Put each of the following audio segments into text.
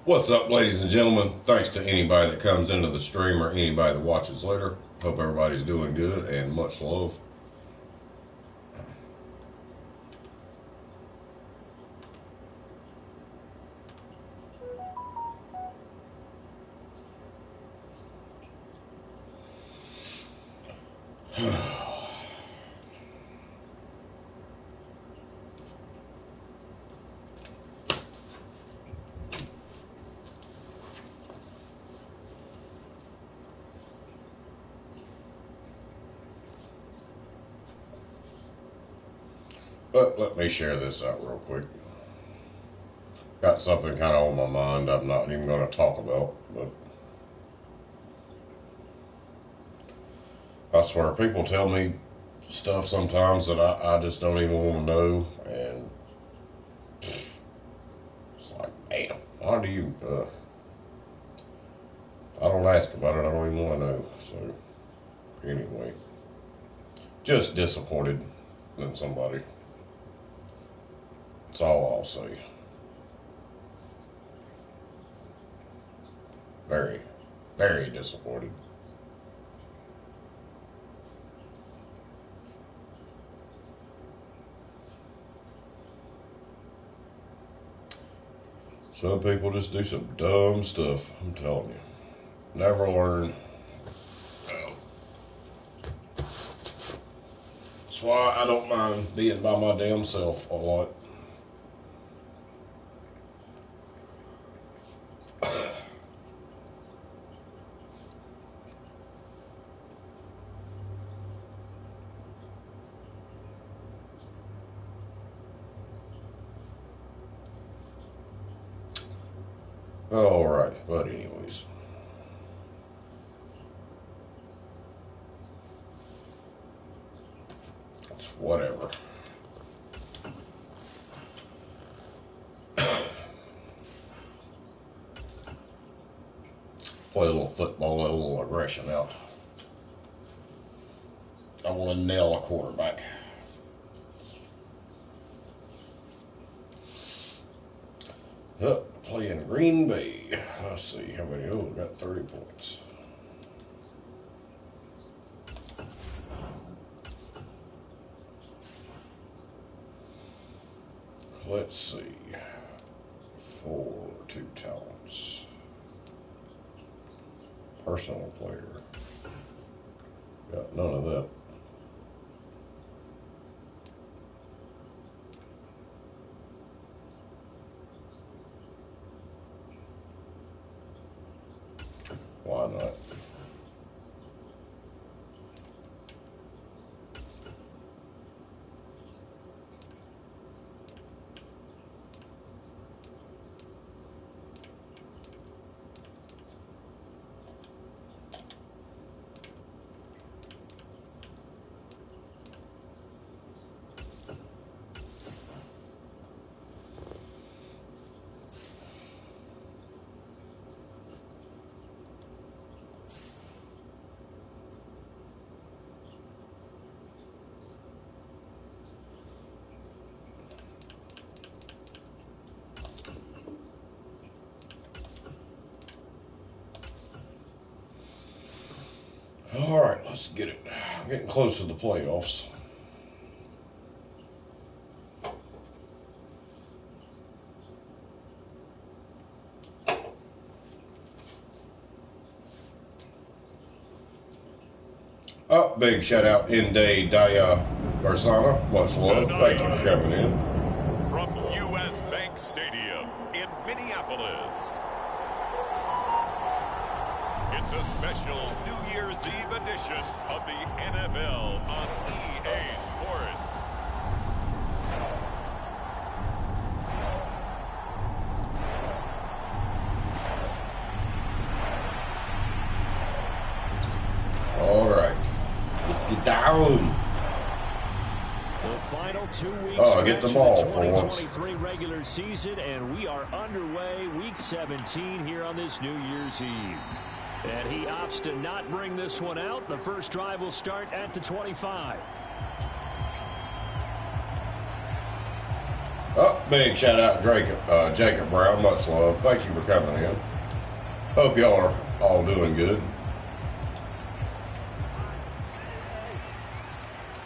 What's up, ladies and gentlemen? Thanks to anybody that comes into the stream or anybody that watches later. Hope everybody's doing good and much love. But let me share this out real quick. Got something kind of on my mind I'm not even going to talk about, but I swear people tell me stuff sometimes that I just don't even want to know, and it's like, damn, why do you, if I don't ask about it, I don't even want to know. So anyway, just disappointed in somebody. That's all I'll say. Very, very disappointed. Some people just do some dumb stuff, I'm telling you. Never learn. That's why I don't mind being by my damn self a lot. Alright, but anyways. It's whatever. Play a little football, let a little aggression out. I want to nail a quarterback. Playing Green Bay. Let's see how many. Oh, got 30 points. Let's see. 2 talents. Personal player. Got none of that. Why not? All right, let's get it. I'm getting close to the playoffs. Oh, big shout out Inday Daya Garsana. Much love. Thank you for coming in. From U.S. Bank Stadium in Minneapolis, it's a special New Year's Eve edition of the NFL on EA Sports. All right. Let's get down. The final 2 weeks I get the ball for once. 2023 regular season, and we are underway week 17 here on this New Year's Eve. And he opts to not bring this one out. The first drive will start at the 25. Oh, Big shout out to Jacob Brown. Much love. Thank you for coming in. Hope y'all are all doing good.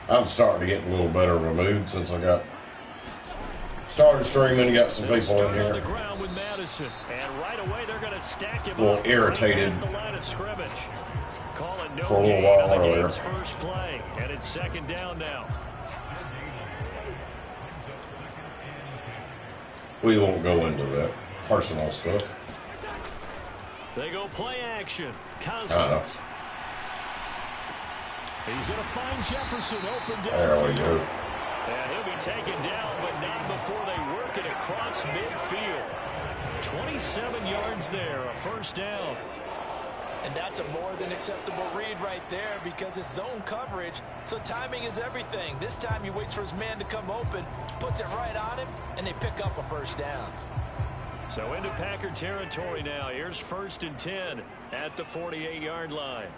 I'm starting to get a little better of a mood since I got started streaming and got some people in here. And right away they're going to stack him a little irritated for a little while earlier. First play, and it's second down now. We won't go into that personal stuff. They go play action. Cousins. He's going to find Jefferson open down. There we go. And he'll be taken down, but not before they work it across midfield. 27 yards there, a first down. And that's a more than acceptable read right there because it's zone coverage, so timing is everything. This time he waits for his man to come open, puts it right on him, and they pick up a first down. So into Packer territory now. Here's 1st and 10 at the 48-yard line.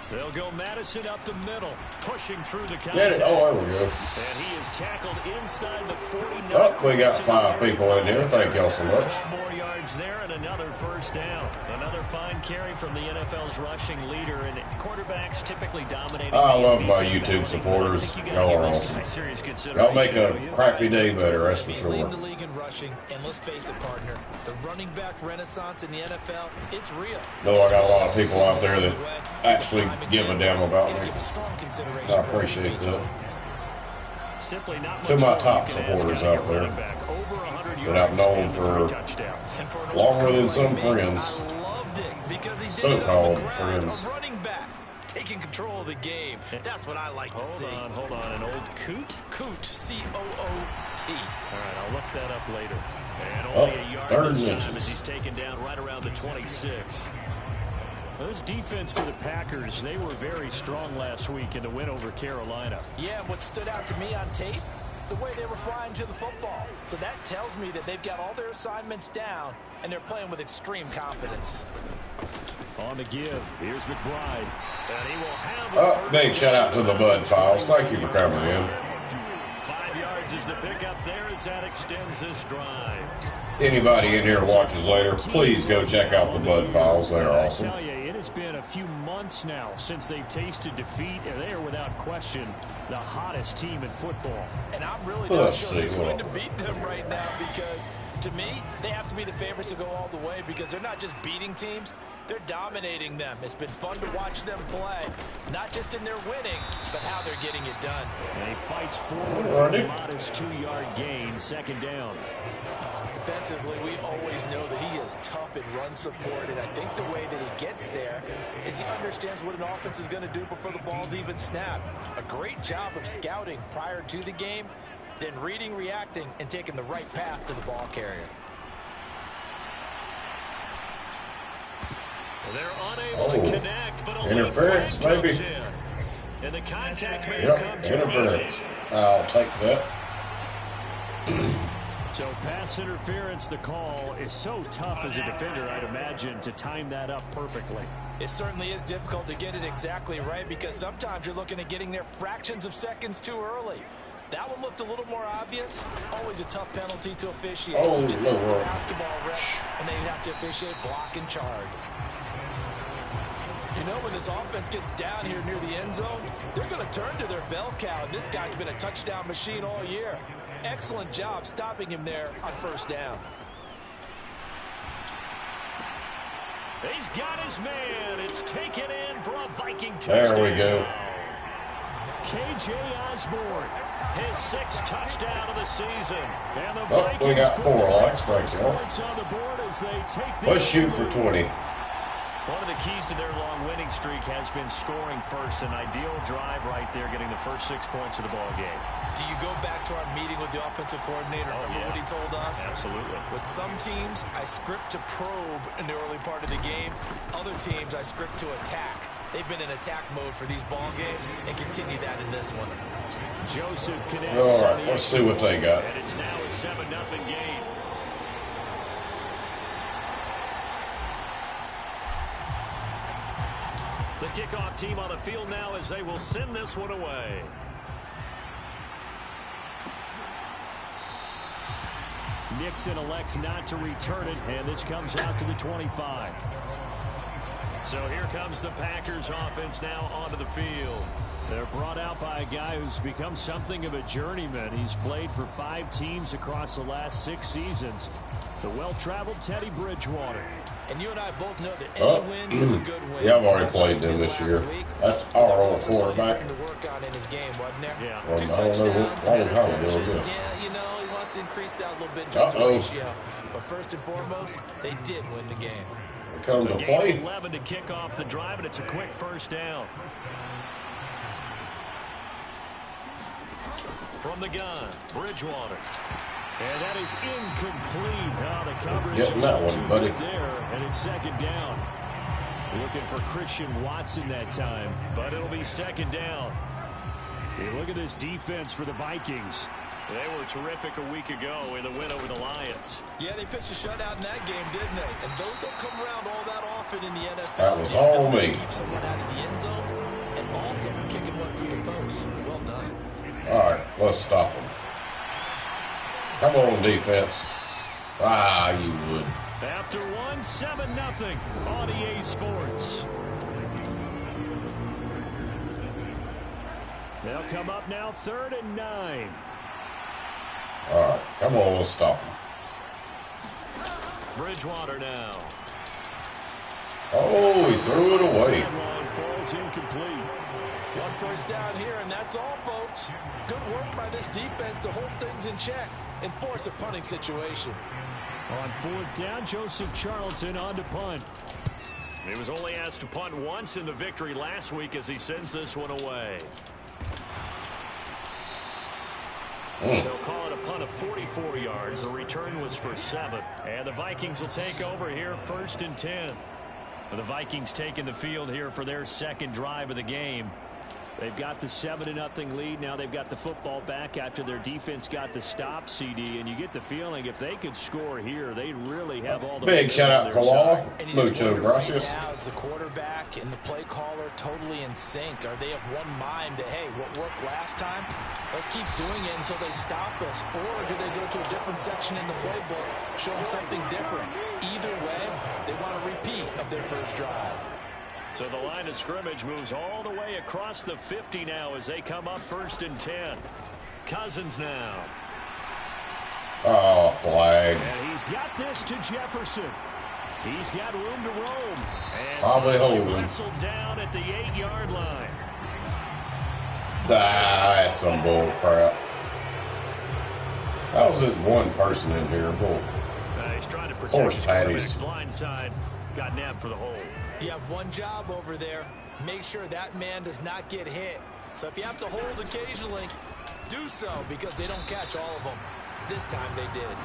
They'll go Madison up the middle, pushing through the contact. Get it. Oh, there we go. And he is tackled inside the 49. Oh, we got 5 people in here. Thank y'all so much. 12 more yards there and another first down. Another fine carry from the NFL's rushing leader, and quarterbacks typically dominating. I love my YouTube supporters. Y'all are awesome. Y'all make a crappy day better, that's for sure. Leading the league in rushing, and let's face it, partner, the running back renaissance in the NFL, it's real. No, I got a lot of people out there that actually give a damn about me. I appreciate that. To my top supporters out there that I've known for longer than some friends, so-called friends. Taking control of the game. That's what I like to see. Hold on. An old coot? Coot. C-O-O-T. All right, I'll look that up later. And only a yard this time as he's taken down right around the 26. Well, this defense for the Packers, they were very strong last week in the win over Carolina. Yeah, what stood out to me on tape, the way they were flying to the football. So that tells me that they've got all their assignments down, and they're playing with extreme confidence. On the give, here's McBride. And he will have big shout out to the Bud Files. Thank you for coming in. 5 yards is the pickup there as that extends this drive. Anybody in here watches later, please go check out the Bud Files. They're awesome. I tell you, it has been a few months now since they've tasted defeat, and they are without question the hottest team in football. And I'm really not sure who's going to beat them right now because, to me, they have to be the favorites to go all the way because they're not just beating teams, they're dominating them. It's been fun to watch them play, not just in their winning, but how they're getting it done. And he fights forward for a modest 2-yard gain, second down. Defensively, we always know that he is tough in run support, and I think the way that he gets there is he understands what an offense is going to do before the ball's even snapped. A great job of scouting prior to the game, then reading, reacting, and taking the right path to the ball carrier. They're unable to connect, but only interference, maybe. And the contact may have come to interference. I'll take that. So pass interference, the call is so tough as a defender, I'd imagine, to time that up perfectly. It certainly is difficult to get it exactly right because sometimes you're looking at getting there fractions of seconds too early. That one looked a little more obvious. Always a tough penalty to officiate. Oh, just hits the basketball ref, and they have to officiate block and charge. You know, when this offense gets down here near the end zone, they're going to turn to their bell cow, and this guy's been a touchdown machine all year. Excellent job stopping him there on first down. He's got his man. It's taken in for a Viking touchdown. There we go. K.J. Osborne, his 6th touchdown of the season. And the Vikings we got 4 likes. Thanks, y'all. Let's shoot for 20. One of the keys to their long winning streak has been scoring first. An ideal drive right there, getting the first 6 points of the ball game. Do you go back to our meeting with the offensive coordinator? Remember what he told us? Absolutely. With some teams, I script to probe in the early part of the game. Other teams, I script to attack. They've been in attack mode for these ball games and continue that in this one. Joseph connects. All right, let's see what they got. And it's now a 7-0 game. The kickoff team on the field now as they will send this one away. Nixon elects not to return it, and this comes out to the 25. So here comes the Packers offense now onto the field. They're brought out by a guy who's become something of a journeyman. He's played for 5 teams across the last 6 seasons. The well-traveled Teddy Bridgewater. And you and I both know that any win is a good win. Yeah, I've already played them this year. That's our old quarterback. To work on in his game, wasn't there? Yeah. Well, I don't know what long time ago it is. Yeah, you know, he wants to increase that a little bit in terms of ratio. But first and foremost, they did win the game. It comes to play. 11 to kick off the drive, and it's a quick first down. From the gun, Bridgewater. And that is incomplete. Now the coverage getting that one, buddy. There, and it's second down. Looking for Christian Watson that time, but it'll be second down. Hey, look at this defense for the Vikings. They were terrific a week ago in the win over the Lions. Yeah, they pitched a shutout in that game, didn't they? And those don't come around all that often in the NFL. That was all me. Keep someone out of the end zone and also from kicking one through the post. Well done. All right, let's stop them. Come on, defense. Ah, you would. After one, 7-0 on EA Sports. They'll come up now 3rd and 9. All right, come on, let's stop them. Bridgewater now. Oh, he threw it away. Sideline falls incomplete. One first down here, and that's all, folks. Good work by this defense to hold things in check and force a punting situation. On 4th down, Joseph Charlton on to punt. He was only asked to punt once in the victory last week as he sends this one away. They'll call it a punt of 44 yards. The return was for 7. And the Vikings will take over here 1st and 10. The Vikings taking the field here for their second drive of the game. They've got the 7-0 lead. Now they've got the football back after their defense got the stop, CD. And you get the feeling if they could score here, they'd really have all the big shout out, Kalal. Mucho gracias. Now is the quarterback and the play caller totally in sync? Are they of one mind that, hey, what worked last time, let's keep doing it until they stop us? Or do they go to a different section in the playbook, show them something different? Either way, they want a repeat of their first drive. So the line of scrimmage moves all the way across the 50 now as they come up 1st and 10. Cousins now. Oh, flag. And he's got this to Jefferson. He's got room to roam. And probably holding. Wrestled down at the 8-yard line. That's some bull crap. That was just one person in here. Bull. He's trying to protect his patties. blind side. Got nabbed for the hold. You have one job over there. Make sure that man does not get hit. So if you have to hold occasionally, do so because they don't catch all of them. This time they did.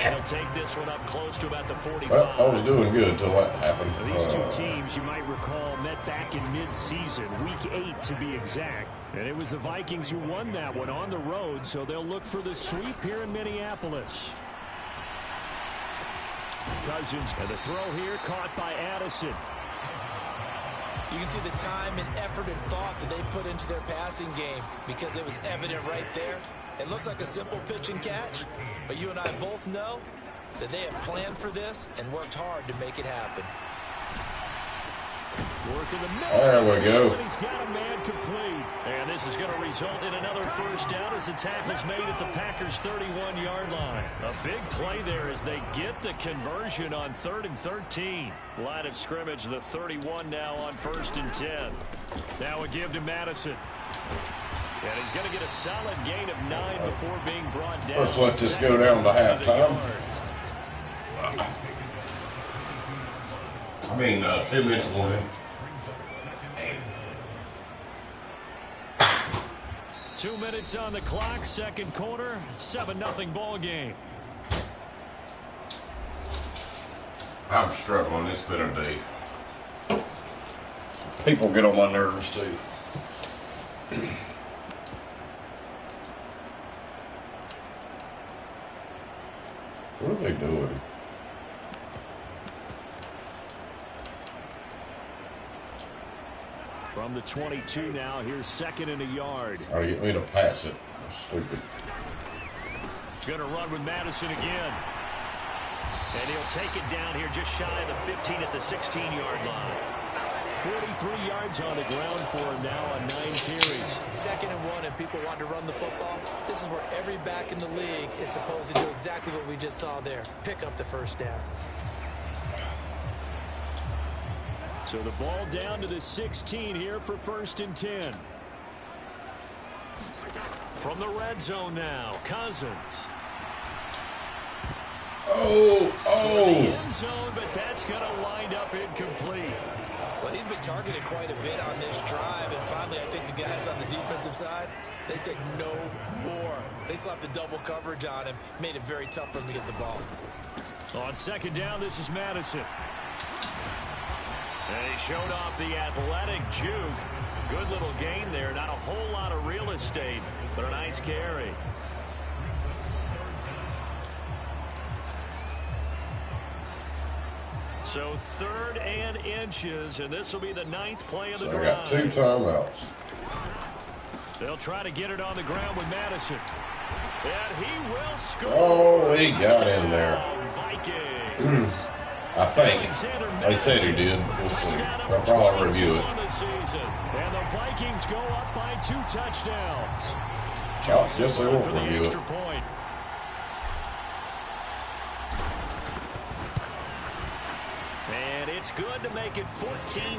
And he'll take this one up close to about the 45. Well, I was doing good until that happened. These two teams, you might recall, met back in mid-season, week 8 to be exact. And it was the Vikings who won that one on the road, so they'll look for the sweep here in Minneapolis. Cousins, and the throw here caught by Addison. You can see the time and effort and thought that they put into their passing game because it was evident right there. It looks like a simple pitch and catch, but you and I both know that they have planned for this and worked hard to make it happen. Working the middle. There we go. And he's got a man complete. And this is going to result in another first down as the tackle's made at the Packers' 31-yard line. A big play there as they get the conversion on 3rd and 13. Line of scrimmage, the 31 now on 1st and 10. Now a give to Madison. And he's going to get a solid gain of 9 before being brought down. Let's let this go down to halftime. 2 minutes warning. 2 minutes on the clock, second quarter, 7-0 ball game. I'm struggling. It's been a day. People get on my nerves too. What are they doing? From the 22 now, here's 2nd and a yard. Trying to get me to pass it. That's stupid. Going to run with Madison again. And he'll take it down here just shy of the 15 at the 16-yard line. 43 yards on the ground for him now on 9 carries. 2nd and 1, and people want to run the football. This is where every back in the league is supposed to do exactly what we just saw there. Pick up the first down. So the ball down to the 16 here for 1st and 10. From the red zone now, Cousins. Oh. The end zone, but that's going to wind up incomplete. Well, he'd been targeted quite a bit on this drive, and finally I think the guys on the defensive side, they said no more. They slapped the double coverage on him, made it very tough for him to get the ball. On 2nd down, this is Madison. And he showed off the athletic juke. Good little gain there. Not a whole lot of real estate, but a nice carry. So 3rd and inches, and this will be the 9th play of the drive. Got 2 timeouts. They'll try to get it on the ground with Madison. And he will score. Oh, he got in there. Vikings. I think. They said he did. We'll see. They'll probably review it. And the Vikings go up by 2 touchdowns. Oh, yes, they will for the review extra it. point. And it's good to make it 14-0.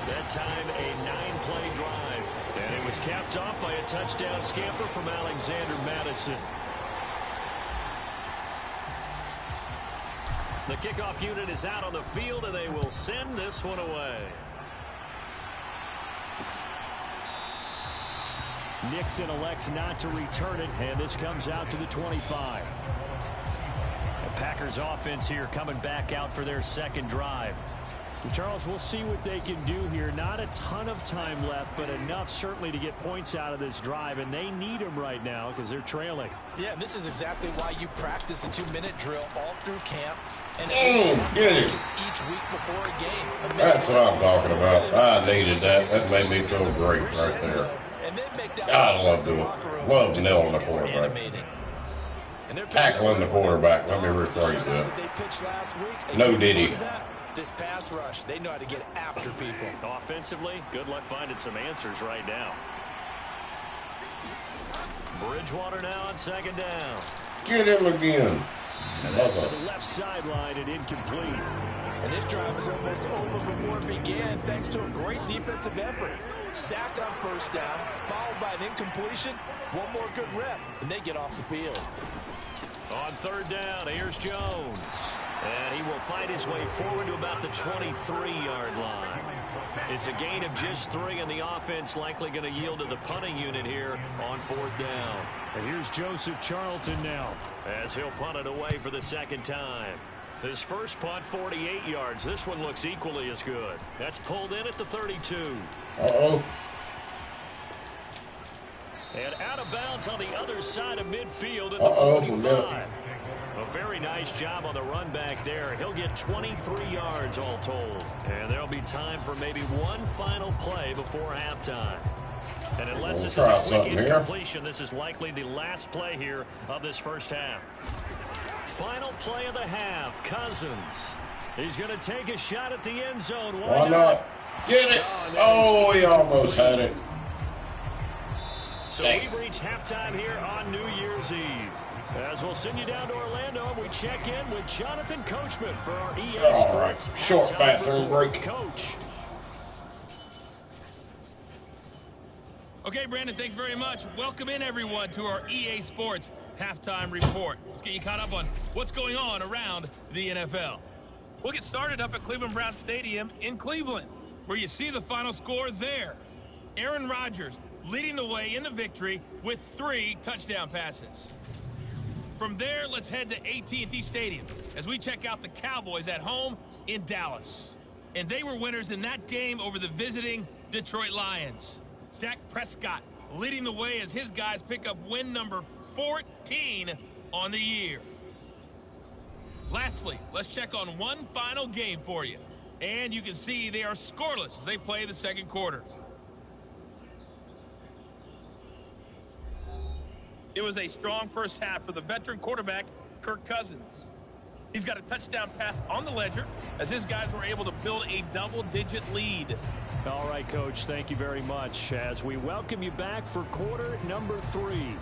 That time a 9-play drive. And it was capped off by a touchdown scamper from Alexander Madison. The kickoff unit is out on the field, and they will send this one away. Nixon elects not to return it, and this comes out to the 25. The Packers offense here coming back out for their 2nd drive. Charles, we'll see what they can do here. Not a ton of time left, but enough certainly to get points out of this drive, and they need them right now because they're trailing. Yeah, this is exactly why you practice a 2-minute drill all through camp. And get it. Each week before a game. That's what I'm talking about. I needed that. That made me feel great right there. I love doing it. Love nailing the quarterback. Tackling the quarterback. Let me rephrase that. No diddy. This pass rush, they know how to get after people. Offensively, good luck finding some answers right now. Bridgewater now on 2nd down. Get him again. And that's to the left sideline and incomplete. And this drive is almost over before it began thanks to a great defensive effort. Sack on 1st down, followed by an incompletion. One more good rep, and they get off the field. On 3rd down, here's Jones. And he will find his way forward to about the 23-yard line. It's a gain of just 3, and the offense likely going to yield to the punting unit here on 4th down. And here's Joseph Charlton now, as he'll punt it away for the 2nd time. His first punt, 48 yards. This one looks equally as good. That's pulled in at the 32. Uh-oh. And out of bounds on the other side of midfield at the 45. A very nice job on the run back there. He'll get 23 yards all told. And there'll be time for maybe one final play before halftime. And unless this is a quick incompletion, this is likely the last play here of this first half. Final play of the half, Cousins. He's going to take a shot at the end zone. Why not? Get it. Oh, he almost had it. So we've reached halftime here on New Year's Eve. As we'll send you down to Orlando, and we check in with Jonathan Coachman for our EA Sports. Short bathroom break. Coach. Okay, Brandon, thanks very much. Welcome in, everyone, to our EA Sports Halftime Report. Let's get you caught up on what's going on around the NFL. We'll get started up at Cleveland Browns Stadium in Cleveland, where you see the final score there. Aaron Rodgers leading the way in the victory with 3 touchdown passes. From there, let's head to AT&T Stadium as we check out the Cowboys at home in Dallas. And they were winners in that game over the visiting Detroit Lions. Dak Prescott leading the way as his guys pick up win number 14 on the year. Lastly, let's check on one final game for you. And you can see they are scoreless as they play the 2nd quarter. It was a strong first half for the veteran quarterback, Kirk Cousins. He's got a touchdown pass on the ledger as his guys were able to build a double-digit lead. All right, Coach, thank you very much as we welcome you back for quarter number 3.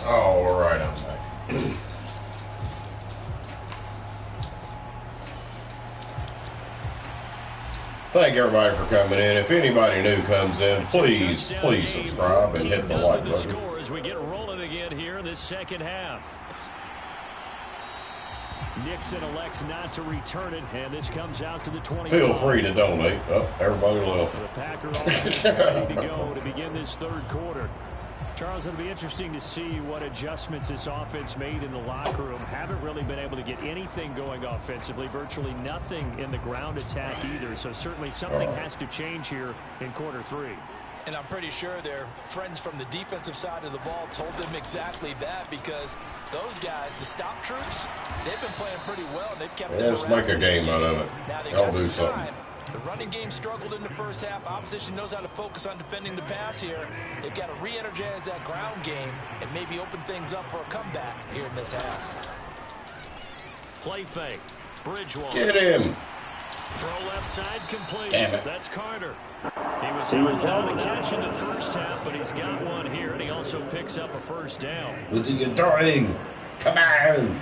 All right, I'm back. Thank everybody for coming in. If anybody new comes in, please subscribe and hit the like button. As we get rolling again here in this second half. Nixon elects not to return it, and this comes out to the 20. Feel free to donate. Oh, everybody left. The Packer offense ready to go to begin this third quarter. Charles, it'll be interesting to see what adjustments this offense made in the locker room. Haven't really been able to get anything going offensively. Virtually nothing in the ground attack either. So certainly something has to change here in quarter 3. And I'm pretty sure their friends from the defensive side of the ball told them exactly that, because those guys, the stop troops, they've been playing pretty well. They've kept them Let's make a game out of it. Now they I'll got do some something. time. The running game struggled in the first half. Opposition knows how to focus on defending the pass here. They've got to re-energize that ground game and maybe open things up for a comeback here in this half. Play fake. Bridgewater. Get him. Throw left side complete. Damn it. That's Carter. He was on the catch in the first half, but he's got one here, and he also picks up a first down. What are you doing? Come on.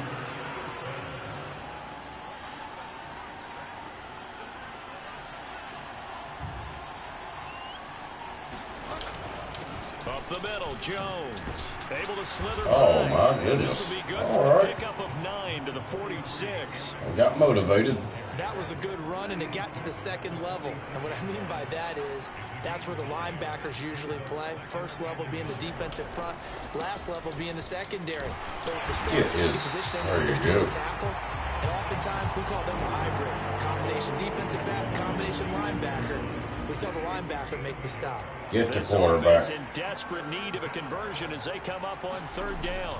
Up the middle, Jones. Able to slither Oh, by. my goodness. This will be good All for a right. pickup of 9 to the 46. I got motivated. That was a good run, and it got to the second level. And what I mean by that is that's where the linebackers usually play. First level being the defensive front, last level being the secondary. But the strong safety position, There you they do go. a tackle. And oftentimes we call them a hybrid. Combination defensive back, combination linebacker. We saw the linebacker make the stop. Get the This quarterback. offense in desperate need of a conversion as they come up on third down.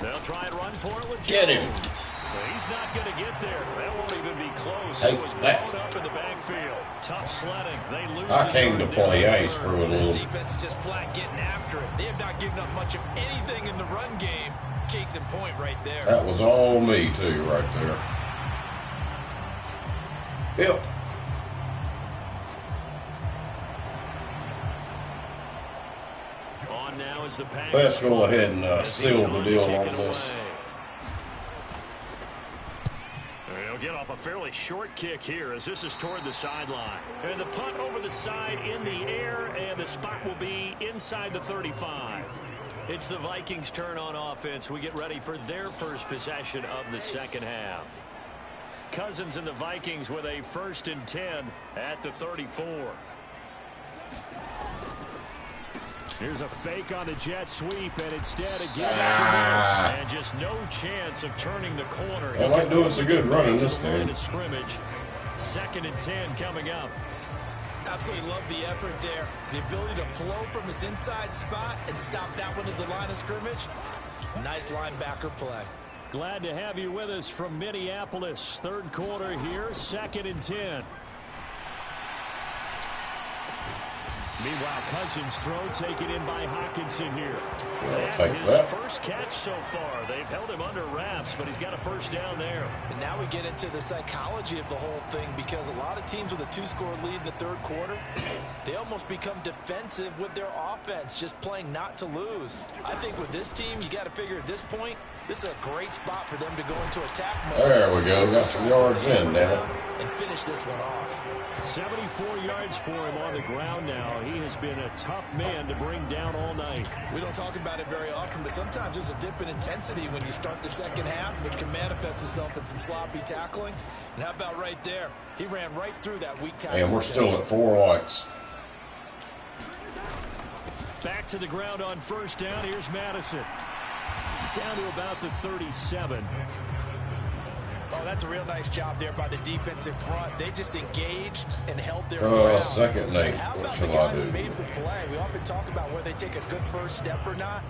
They'll try and run for it with Jones. Get him. Well, he's not going to get there. That won't even be close. Take It was that. blown up in the backfield. Tough sledding. They lose. I it came to third play. down I ain't and third. screwing a This little. defense is just flat getting after it. They have not given up much of anything in the run game. Case in point right there. That was all me, too, right there. Yep. On now is the Packers. Let's go ahead and As he's seal the on to deal kick on it this. away. He'll get off a fairly short kick here as this is toward the sideline. And the punt over the side in the air, and the spot will be inside the 35. It's the Vikings' turn on offense. We get ready for their first possession of the second half. Cousins and the Vikings with a 1st and 10 at the 34. Here's a fake on the jet sweep, and instead again and just no chance of turning the corner. They might do us a good run in this game. Scrimmage. 2nd and 10 coming up. Absolutely love the effort there. The ability to flow from his inside spot and stop that one at the line of scrimmage. Nice linebacker play. Glad to have you with us from Minneapolis. Third quarter here, 2nd and 10. Meanwhile, Cousins' throw taken in by Hawkinson here. Take His that. first catch so far. They've held him under wraps, but he's got a first down there. And now we get into the psychology of the whole thing, because a lot of teams with a 2-score lead in the third quarter, they almost become defensive with their offense, just playing not to lose. I think with this team, you got to figure at this point, this is a great spot for them to go into attack mode. There we go. Got some yards in, damn it. and finish this one off. 74 yards for him on the ground now. He has been a tough man to bring down all night. We don't talk about it very often, but sometimes there's a dip in intensity when you start the second half, which can manifest itself in some sloppy tackling. And how about right there? He ran right through that weak tackle. And we're still at 4 likes. Back to the ground on first down. Here's Madison. Down to about the 37. Oh, that's a real nice job there by the defensive front. They just engaged and held their ground. Second Nate. What shall I do? Made the play. We often talk about where they take a good first step or not.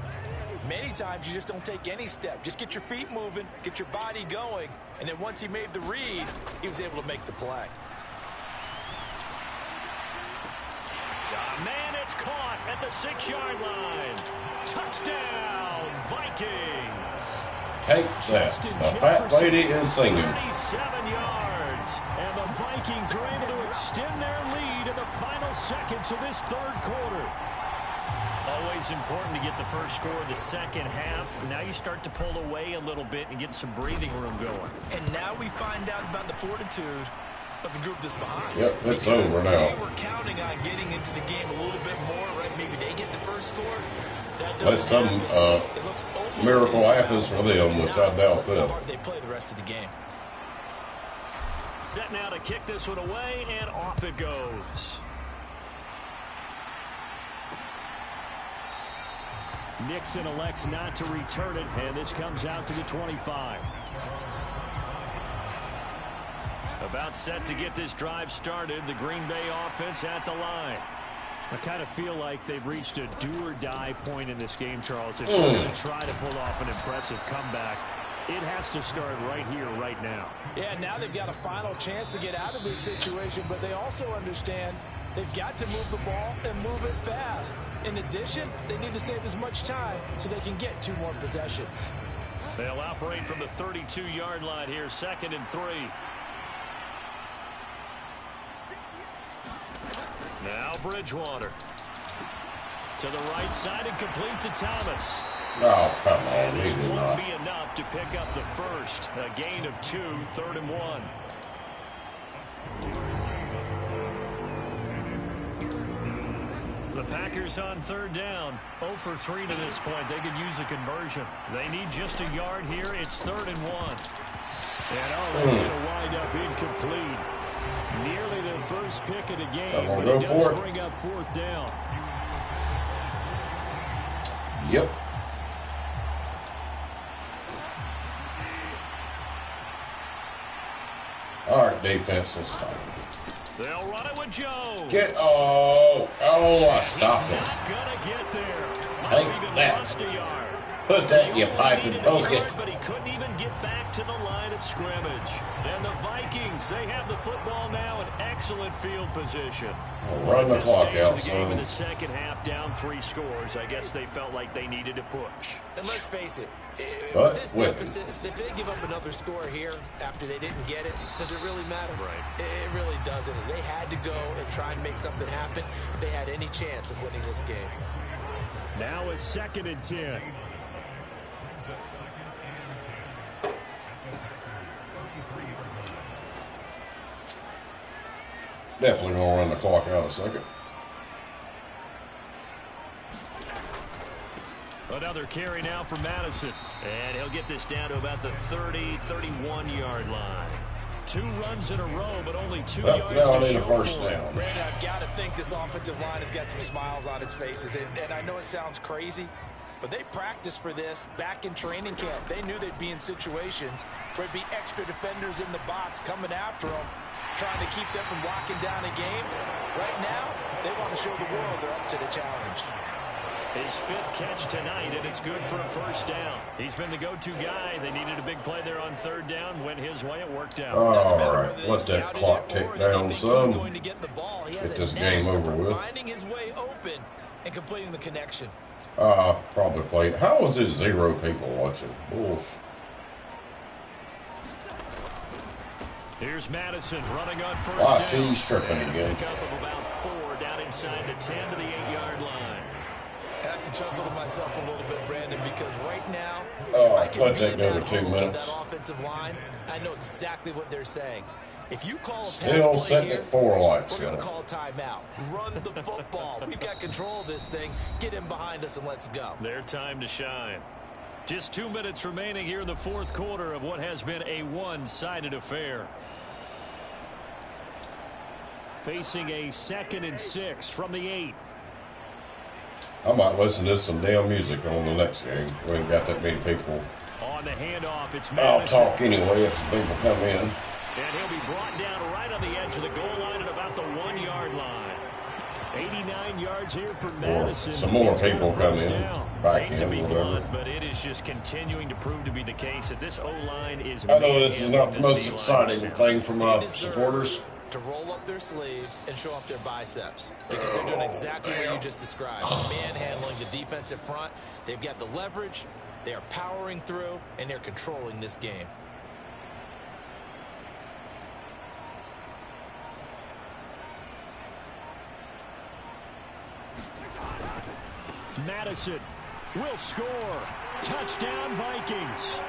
Many times you just don't take any step. Just get your feet moving, get your body going, and then once he made the read, he was able to make the play. Got a man, it's caught at the 6-yard line. Touchdown, Vikings. Take that. The fat lady is singing. 37 yards. And the Vikings are able to extend their lead in the final seconds of this third quarter. Always important to get the first score of the second half. Now you start to pull away a little bit and get some breathing room going. And now we find out about the fortitude of the group that's behind. Yep, it's over now. They were counting on getting into the game a little bit more, right? Maybe they get the first score. Unless some miracle happens for them, which I doubt that. They play the rest of the game. Set now to kick this one away, and off it goes. Nixon elects not to return it, and this comes out to the 25. About set to get this drive started. The Green Bay offense at the line. I kind of feel like they've reached a do-or-die point in this game, Charles. If they're going to try to pull off an impressive comeback, it has to start right here, right now. Yeah, now they've got a final chance to get out of this situation, but they also understand they've got to move the ball and move it fast. In addition, they need to save as much time so they can get 2 more possessions. They'll operate from the 32-yard line here, 2nd and 3. Now Bridgewater. To the right side and complete to Thomas. Oh, come on. And this Maybe won't not. be enough to pick up the first. A gain of 2, 3rd and 1. The Packers on 3rd down. 0 for 3 to this point. They could use a conversion. They need just a yard here. It's 3rd and 1. And that's going to wind up incomplete. Nearly the first pick of the game, but it does bring up 4th down. Yep. All right, defense, let's stop. They'll run it with Jones. I stopped him. Not gonna get there. Take that. Put that in your pipe and poke it. But he couldn't even get back to the line of scrimmage. And the Vikings, they have the football now in excellent field position. We'll run the clock out, the game in the son. second half, down 3 scores. I guess they felt like they needed to push. And let's face it, But with this deficit, if they give up another score here after they didn't get it, does it really matter? Right. It really doesn't. They had to go and try and make something happen if they had any chance of winning this game. Now a 2nd and 10. Definitely gonna run the clock out a second. Another carry now for Madison. And he'll get this down to about the 30, 31-yard line. 2 runs in a row, but only 2 yards now I to need show a first for down. it. Brandon, I've got to think this offensive line has got some smiles on its faces. And I know it sounds crazy, but they practiced for this back in training camp. They knew they'd be in situations where there'd be extra defenders in the box coming after them, trying to keep them from locking down a game. Right now, they want to show the world they're up to the challenge. His 5th catch tonight, and it's good for a first down. He's been the go-to guy. They needed a big play there on 3rd down. Went his way. It worked out. All right, let that clock tick down some. Get this game over with. Finding his way open and completing the connection. Probably played. How was there 0 people watching? Oof. Here's Madison running on first down. YT's tripping again. Pick up of about 4 down inside the 10 to the 8-yard line. I have to chuckle to myself a little bit, Brandon, because right now, I can let that go to 2 minutes. That offensive line, I know exactly what they're saying. If you call a pass Still play setting here, at 4 likes. we're going to call a timeout. Run the football. We've got control of this thing. Get him behind us and let's go. Their time to shine. Just 2 minutes remaining here in the fourth quarter of what has been a one-sided affair. Facing a 2nd and 6 from the 8. I might listen to some damn music on the next game. We ain't got that many people. On the handoff, it's I'll Madison. talk anyway if some people come in. And he'll be brought down right on the edge of the goal line at about the 1-yard line. 89 yards here for Madison. Some more people come in. Back Hate to be in, blunt, but it is just continuing to prove to be the case that this O-line is. I know this is not the most D-line exciting right now. thing for my supporters. To roll up their sleeves and show up their biceps, because they're doing exactly what you just described. Manhandling the defensive front. They've got the leverage. They are powering through, and they're controlling this game. Madison will score. Touchdown, Vikings.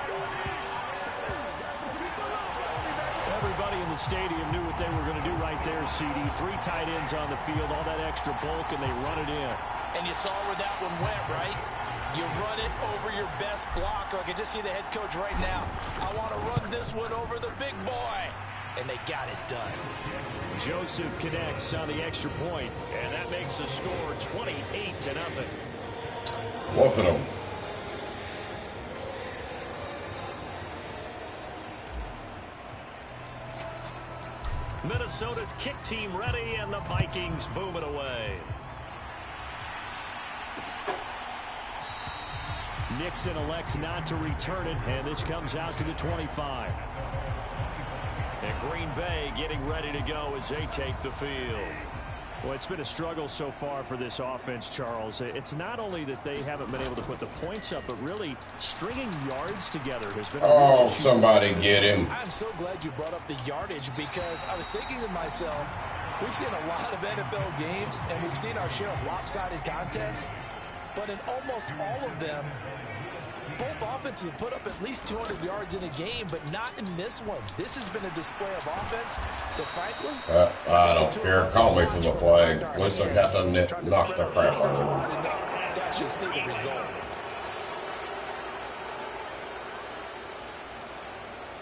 Everybody in the stadium knew what they were going to do right there, CD. 3 tight ends on the field, all that extra bulk, and they run it in. And you saw where that one went, right? You run it over your best blocker. I can just see the head coach right now. I want to run this one over the big boy. And they got it done. Joseph connects on the extra point, and that makes the score 28-0. Whooping them. Minnesota's kick team ready, and the Vikings boom it away. Nixon elects not to return it, and this comes out to the 25. And Green Bay getting ready to go as they take the field. Well, it's been a struggle so far for this offense, Charles. It's not only that they haven't been able to put the points up, but really stringing yards together has been a real issue. Somebody get him. I'm so glad you brought up the yardage, because I was thinking to myself, we've seen a lot of NFL games, and we've seen our share of lopsided contests, but in almost all of them, both offenses have put up at least 200 yards in a game, but not in this one. This has been a display of offense that, frankly, I don't care. Call me for the flag. At least I got to knock the crap out of him. That's just see the result.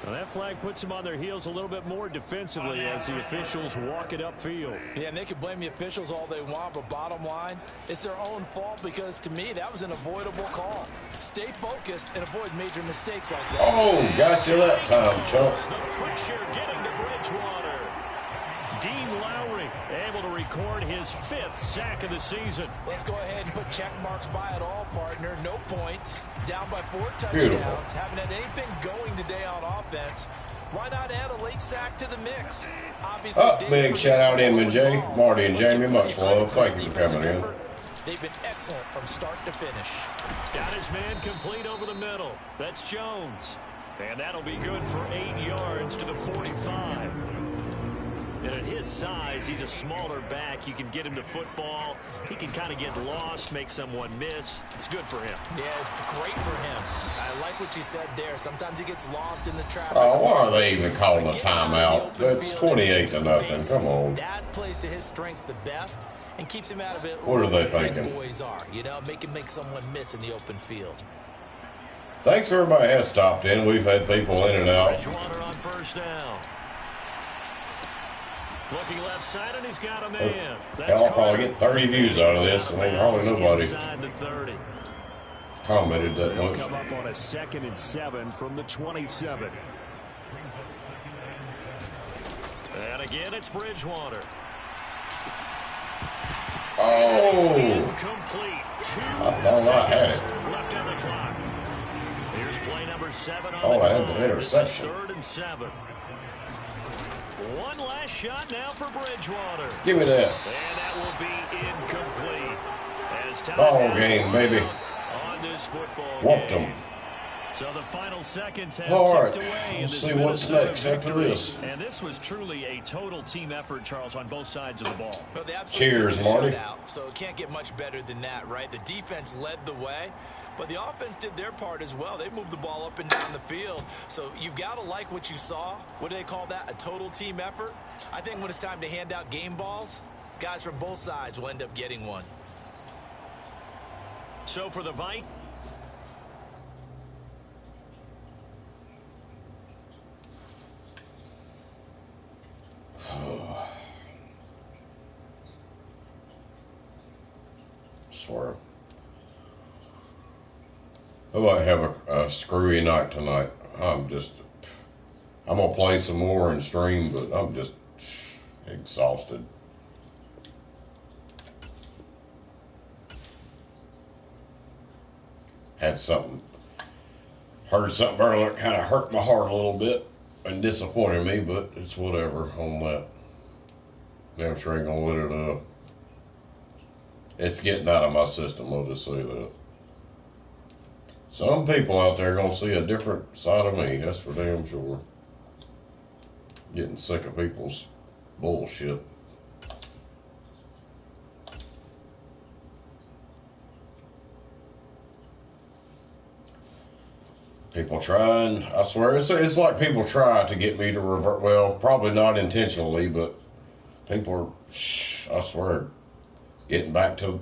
Well, that flag puts them on their heels a little bit more defensively as the officials walk it upfield. Yeah, and they can blame the officials all they want, but bottom line, it's their own fault, because to me, that was an avoidable call. Stay focused and avoid major mistakes like that. Oh, got you that time, Chuck. The pressure getting to Bridgewater. Dean Lowry able to record his 5th sack of the season. Let's go ahead and put check marks by it all, partner. No points. Down by 4 touchdowns. Beautiful. Haven't had anything going today on offense. Why not add a late sack to the mix? Obviously, Big shout out to M&J, Marty and Jamie. Much love. Thank you for coming in. They've been excellent from start to finish. Got his man complete over the middle. That's Jones. And that'll be good for 8 yards to the 45. And at his size, he's a smaller back. You can get him to football. He can kind of get lost, make someone miss. It's good for him. Yeah, it's great for him. I like what you said there. Sometimes he gets lost in the traffic. Oh, why are they even calling a timeout? That's 28-0. Come on. That plays to his strengths the best and keeps him out of it. What are they thinking? Big boys are, you know, make someone miss in the open field. Thanks, everybody has stopped in. We've had people in and out. Bridgewater on first down. Looking left side, and he's got a man. I'll probably get 30 views out of this, and ain't hardly nobody commented that much. Come up on a 2nd and 7 from the 27. And again, it's Bridgewater. Oh, Incomplete. I thought I had it. Left on the clock. Here's play number 7 on Oh, the I had drive. the interception. This is 3rd and 7. One last shot now for Bridgewater. Give me that. And that will be incomplete. As time Ball game, baby. on this football Whooped game. them. So the final seconds have All right, ticked away in we'll this see what's Minnesota next after victory. this. And this was truly a total team effort, Charles, on both sides of the ball. Well, they absolutely Cheers, pushed it Marty. out, so it can't get much better than that, right? The defense led the way, but the offense did their part as well. They moved the ball up and down the field. So you've got to like what you saw. What do they call that? A total team effort? I think when it's time to hand out game balls, guys from both sides will end up getting one. So for the Vikings, Swear. I might have a screwy night tonight. I'm gonna play some more and stream, but I'm just exhausted. Heard something earlier that kind of hurt my heart a little bit and disappointed me, but it's whatever on that. Damn sure ain't gonna let it, it's getting out of my system, I'll just say that. Some people out there are gonna see a different side of me, that's for damn sure. Getting sick of people's bullshit. People trying, I swear, it's like people try to get me to revert, well, probably not intentionally, but people are, I swear, getting back to,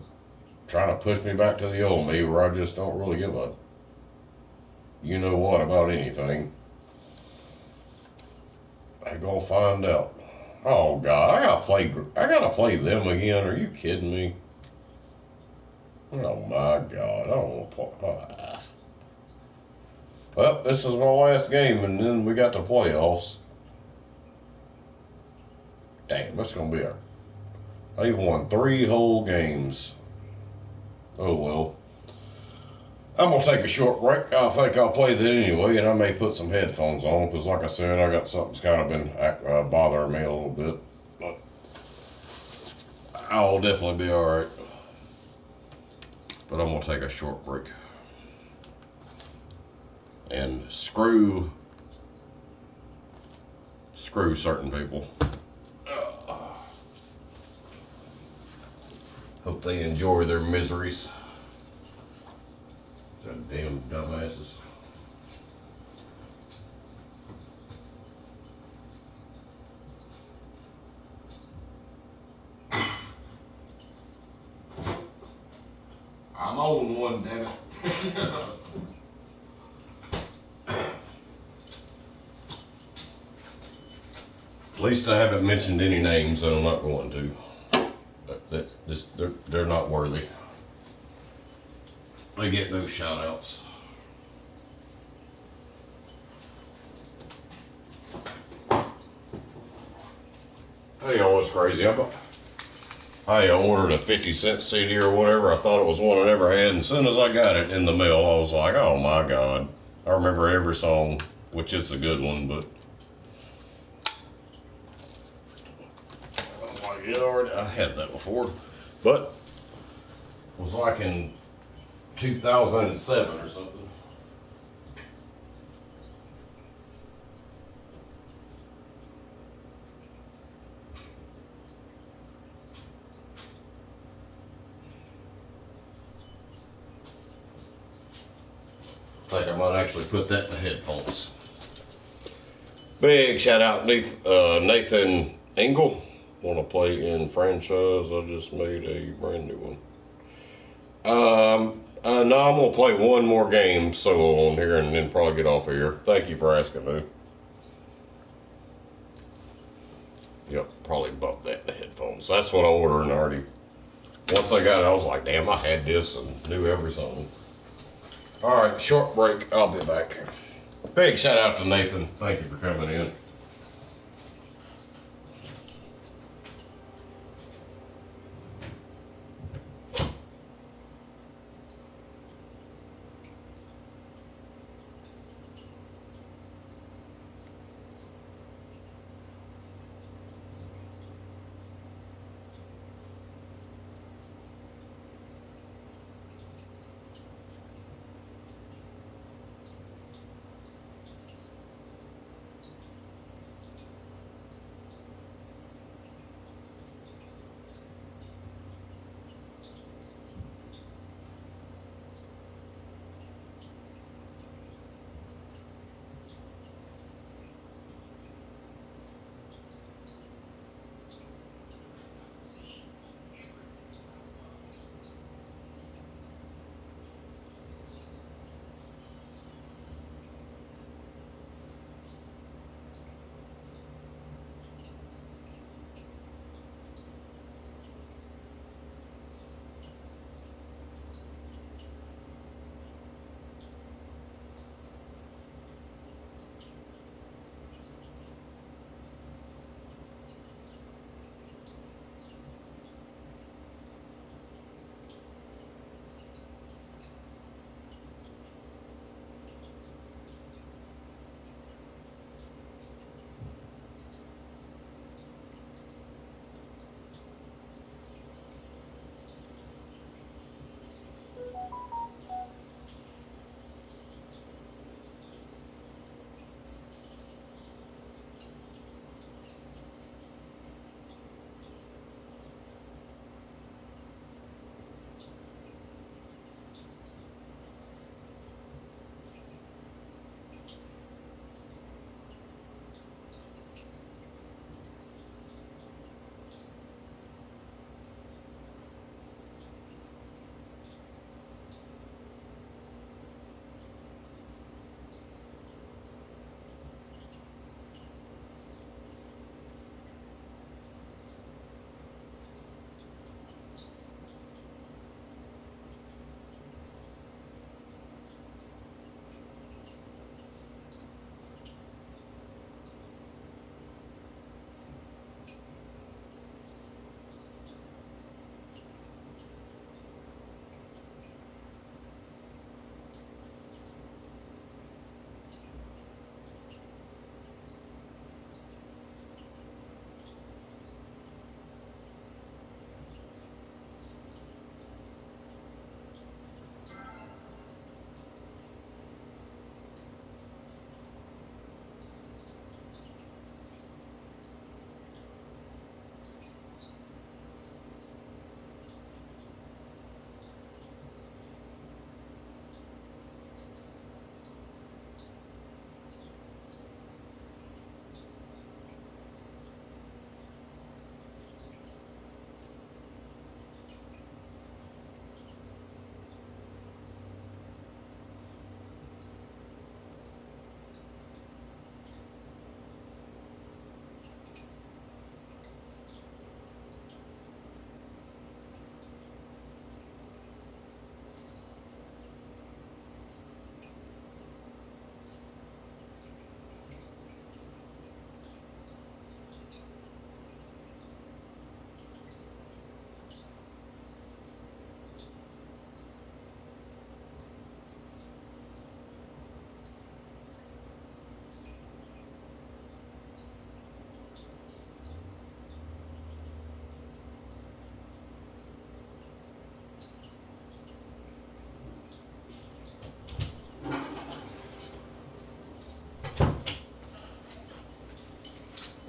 trying to push me back to the old me where I just don't really give a you know what about anything. I gonna find out. Oh God, I gotta play them again. Are you kidding me? Oh my God, I don't want to play. Well, this is my last game, and then we got the playoffs. Damn, that's gonna be they've won 3 whole games. Oh well. I'm going to take a short break. I think I'll play that anyway, and I may put some headphones on, because like I said, I got something that's kind of been bothering me a little bit. But I'll definitely be alright. But I'm going to take a short break. And screw certain people. Hope they enjoy their miseries. Them damn dumbasses. I'm on one, damn it. At least I haven't mentioned any names, and I'm not going to. They're not worthy. They get no shout outs. Hey, y'all, what's crazy? I ordered a 50-cent CD or whatever. I thought it was one I never had, and as soon as I got it in the mail, I was like, oh my God. I remember every song, which is a good one, but I'm like, yeah, I had that before. But it was like in 2007 or something. I think I might actually put that in the headphones. Big shout out Nathan Engel. Want to play in franchise? I just made a brand new one. No, I'm gonna play one more game solo on here and then probably get off of here. Thank you for asking, man. Yep, probably bump that in the headphones. That's what I ordered and already. Once I got it, I was like, damn, I had this and knew every song. All right, short break. I'll be back. Big shout out to Nathan. Thank you for coming in.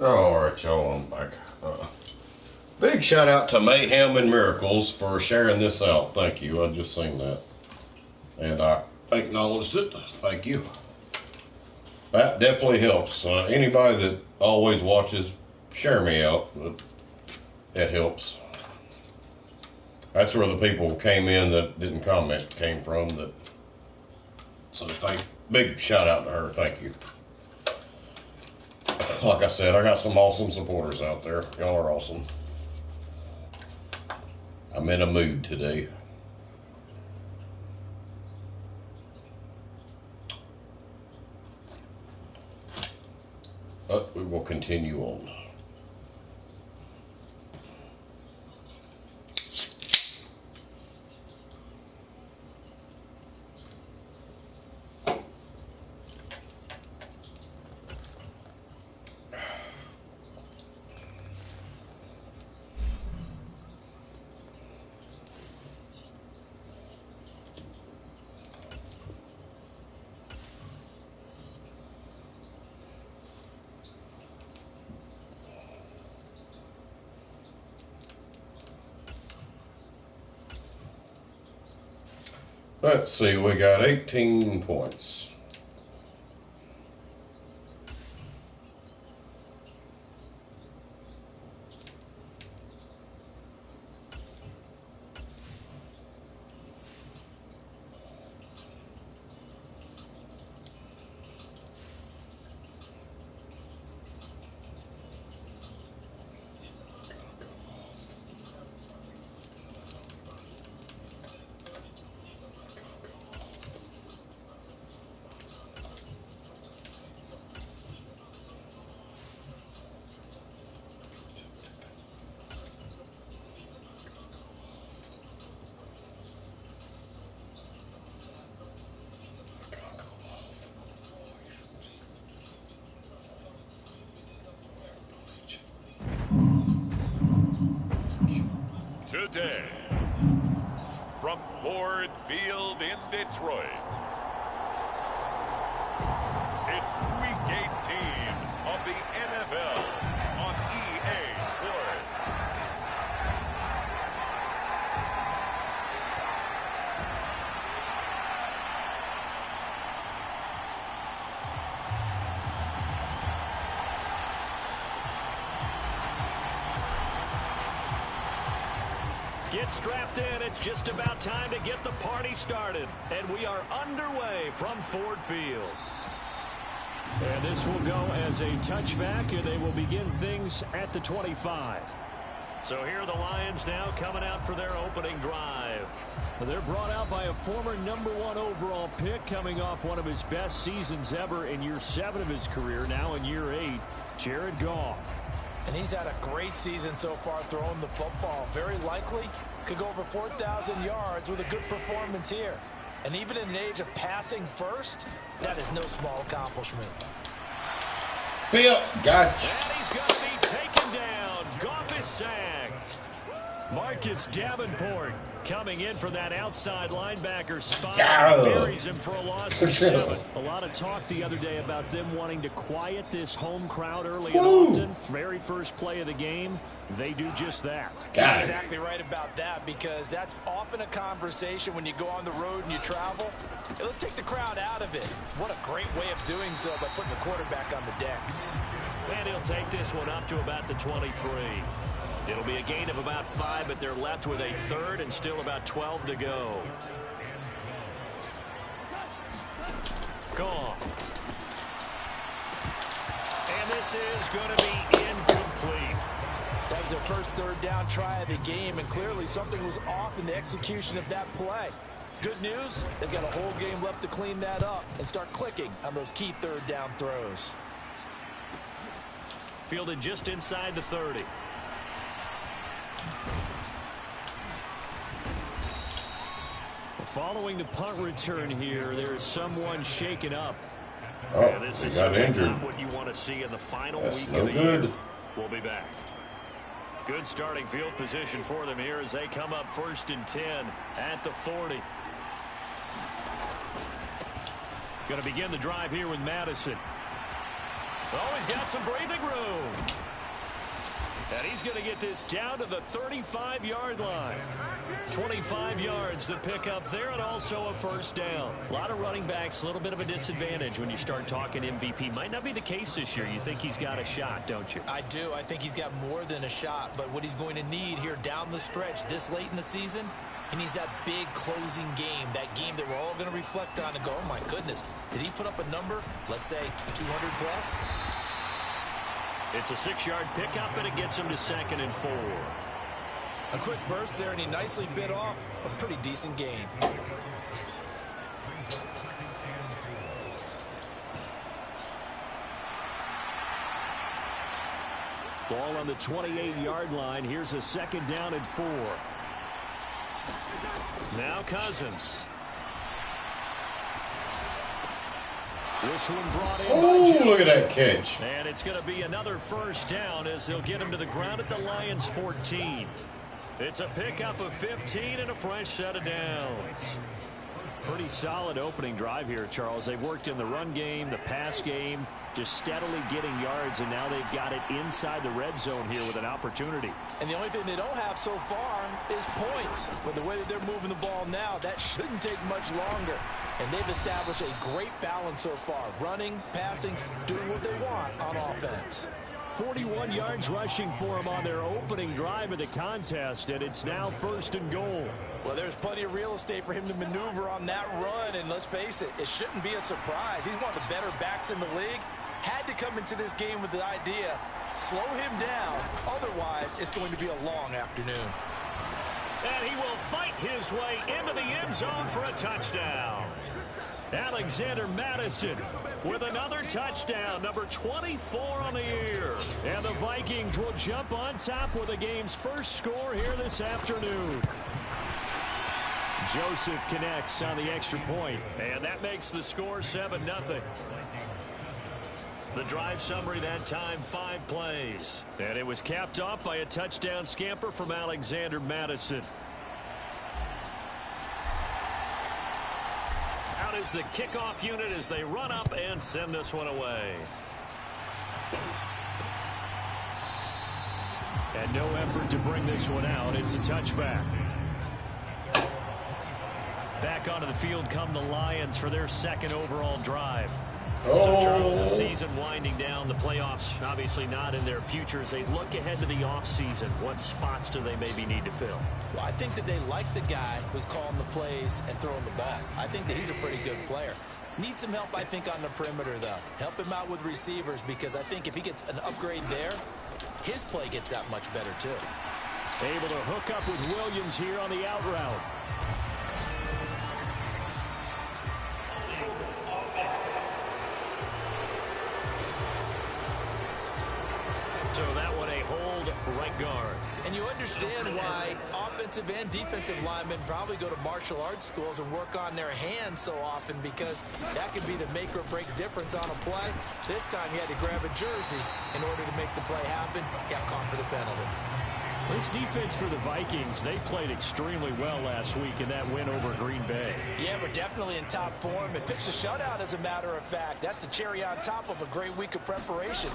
All right, y'all, I'm back. Big shout out to Mayhem and Miracles for sharing this out. Thank you. I just seen that. And I acknowledged it. Thank you. That definitely helps. Anybody that always watches, share me out. It helps. That's where the people came in that didn't comment came from. So big shout out to her. Thank you. Like I said, I got some awesome supporters out there. Y'all are awesome. I'm in a mood today. But we will continue on. Let's see, we got 18 points. Today, from Ford Field in Detroit, it's Week 18 of the NFL on EA Sports. Get strapped in. It's just about time to get the party started. And we are underway from Ford Field. And this will go as a touchback, and they will begin things at the 25. So here are the Lions now coming out for their opening drive. They're brought out by a former #1 overall pick, coming off one of his best seasons ever in year 7 of his career, now in year 8, Jared Goff. And he's had a great season so far throwing the football. Very likely could go over 4,000 yards with a good performance here. And even in an age of passing first, that is no small accomplishment. Bill, gotcha. And he's going to be taken down. Goff is sacked. Marcus Davenport coming in from that outside linebacker spot. Buries him for a loss of 7. A lot of talk the other day about them wanting to quiet this home crowd early and often. Very first play of the game, they do just that. You're exactly right about that, because that's often a conversation when you go on the road and you travel. Hey, let's take the crowd out of it. What a great way of doing so by putting the quarterback on the deck. And he'll take this one up to about the 23. It'll be a gain of about 5, but they're left with a third and still about 12 to go. Gone. And this is going to be incomplete. That was their first third down try of the game, and clearly something was off in the execution of that play. Good news, they've got a whole game left to clean that up and start clicking on those key third down throws. Fielded just inside the 30. Following the punt return here, there is someone shaken up. Oh, this he is got injured. Not what you want to see in the final That's week no of the good. year. We'll be back. Good starting field position for them here as they come up 1st and 10 at the 40. Going to begin the drive here with Madison. Oh, he's got some breathing room. And he's going to get this down to the 35-yard line. 25 yards to pick up there, and also a first down. A lot of running backs, a little bit of a disadvantage when you start talking MVP. Might not be the case this year. You think he's got a shot, don't you? I do. I think he's got more than a shot. But what he's going to need here down the stretch this late in the season, he needs that big closing game, that game that we're all going to reflect on and go, oh, my goodness, did he put up a number, let's say, 200 plus? It's a 6-yard pickup, and it gets him to 2nd and 4. A quick burst there, and he nicely bit off a pretty decent gain. Ball on the 28-yard line. Here's a 2nd down and 4. Now Cousins. This one brought in Oh, look at that catch. And it's going to be another first down as they'll get him to the ground at the Lions' 14. It's a pickup of 15 and a fresh set of downs. Pretty solid opening drive here, Charles. They've worked in the run game, the pass game, just steadily getting yards, and now they've got it inside the red zone here with an opportunity. And the only thing they don't have so far is points. But the way that they're moving the ball now, that shouldn't take much longer. And they've established a great balance so far. Running, passing, doing what they want on offense. 41 yards rushing for him on their opening drive of the contest, and it's now 1st and goal. Well, there's plenty of real estate for him to maneuver on that run, and let's face it, it shouldn't be a surprise. He's one of the better backs in the league. Had to come into this game with the idea, slow him down, otherwise it's going to be a long afternoon. And he will fight his way into the end zone for a touchdown. Alexander Madison with another touchdown, number 24 on the year. And the Vikings will jump on top with the game's first score here this afternoon. Joseph connects on the extra point, and that makes the score 7-0. The drive summary that time, 5 plays. And it was capped off by a touchdown scamper from Alexander Madison. Out is the kickoff unit as they run up and send this one away. And no effort to bring this one out. It's a touchback. Back onto the field come the Lions for their 2nd overall drive. So, Charles, the season winding down, the playoffs obviously not in their future. As they look ahead to the offseason, what spots do they maybe need to fill? Well, I think that they like the guy who's calling the plays and throwing the ball. I think that he's a pretty good player. Needs some help, I think, on the perimeter, though. Help him out with receivers, because I think if he gets an upgrade there, his play gets that much better, too. Able to hook up with Williams here on the out route. So that one a hold right guard. And you understand why offensive and defensive linemen probably go to martial arts schools and work on their hands so often, because that could be the make or break difference on a play. This time he had to grab a jersey in order to make the play happen. Got caught for the penalty. This defense for the Vikings, they played extremely well last week in that win over Green Bay. Yeah, we're definitely in top form and pitched a shutout, as a matter of fact. That's the cherry on top of a great week of preparation.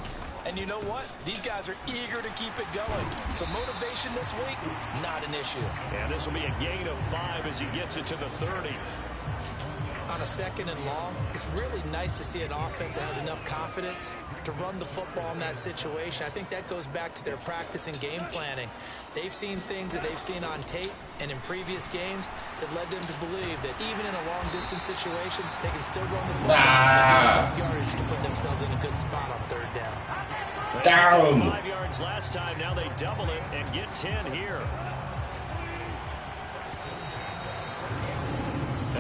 And you know what? These guys are eager to keep it going. So motivation this week, not an issue. And this will be a gain of 5 as he gets it to the 30. On a 2nd and long, it's really nice to see an offense that has enough confidence to run the football in that situation. I think that goes back to their practice and game planning. They've seen things that they've seen on tape and in previous games that led them to believe that even in a long-distance situation, they can still run the football. Yardage to put themselves in a good spot on 3rd down. Down. 5 yards last time. Now they double it and get 10 here.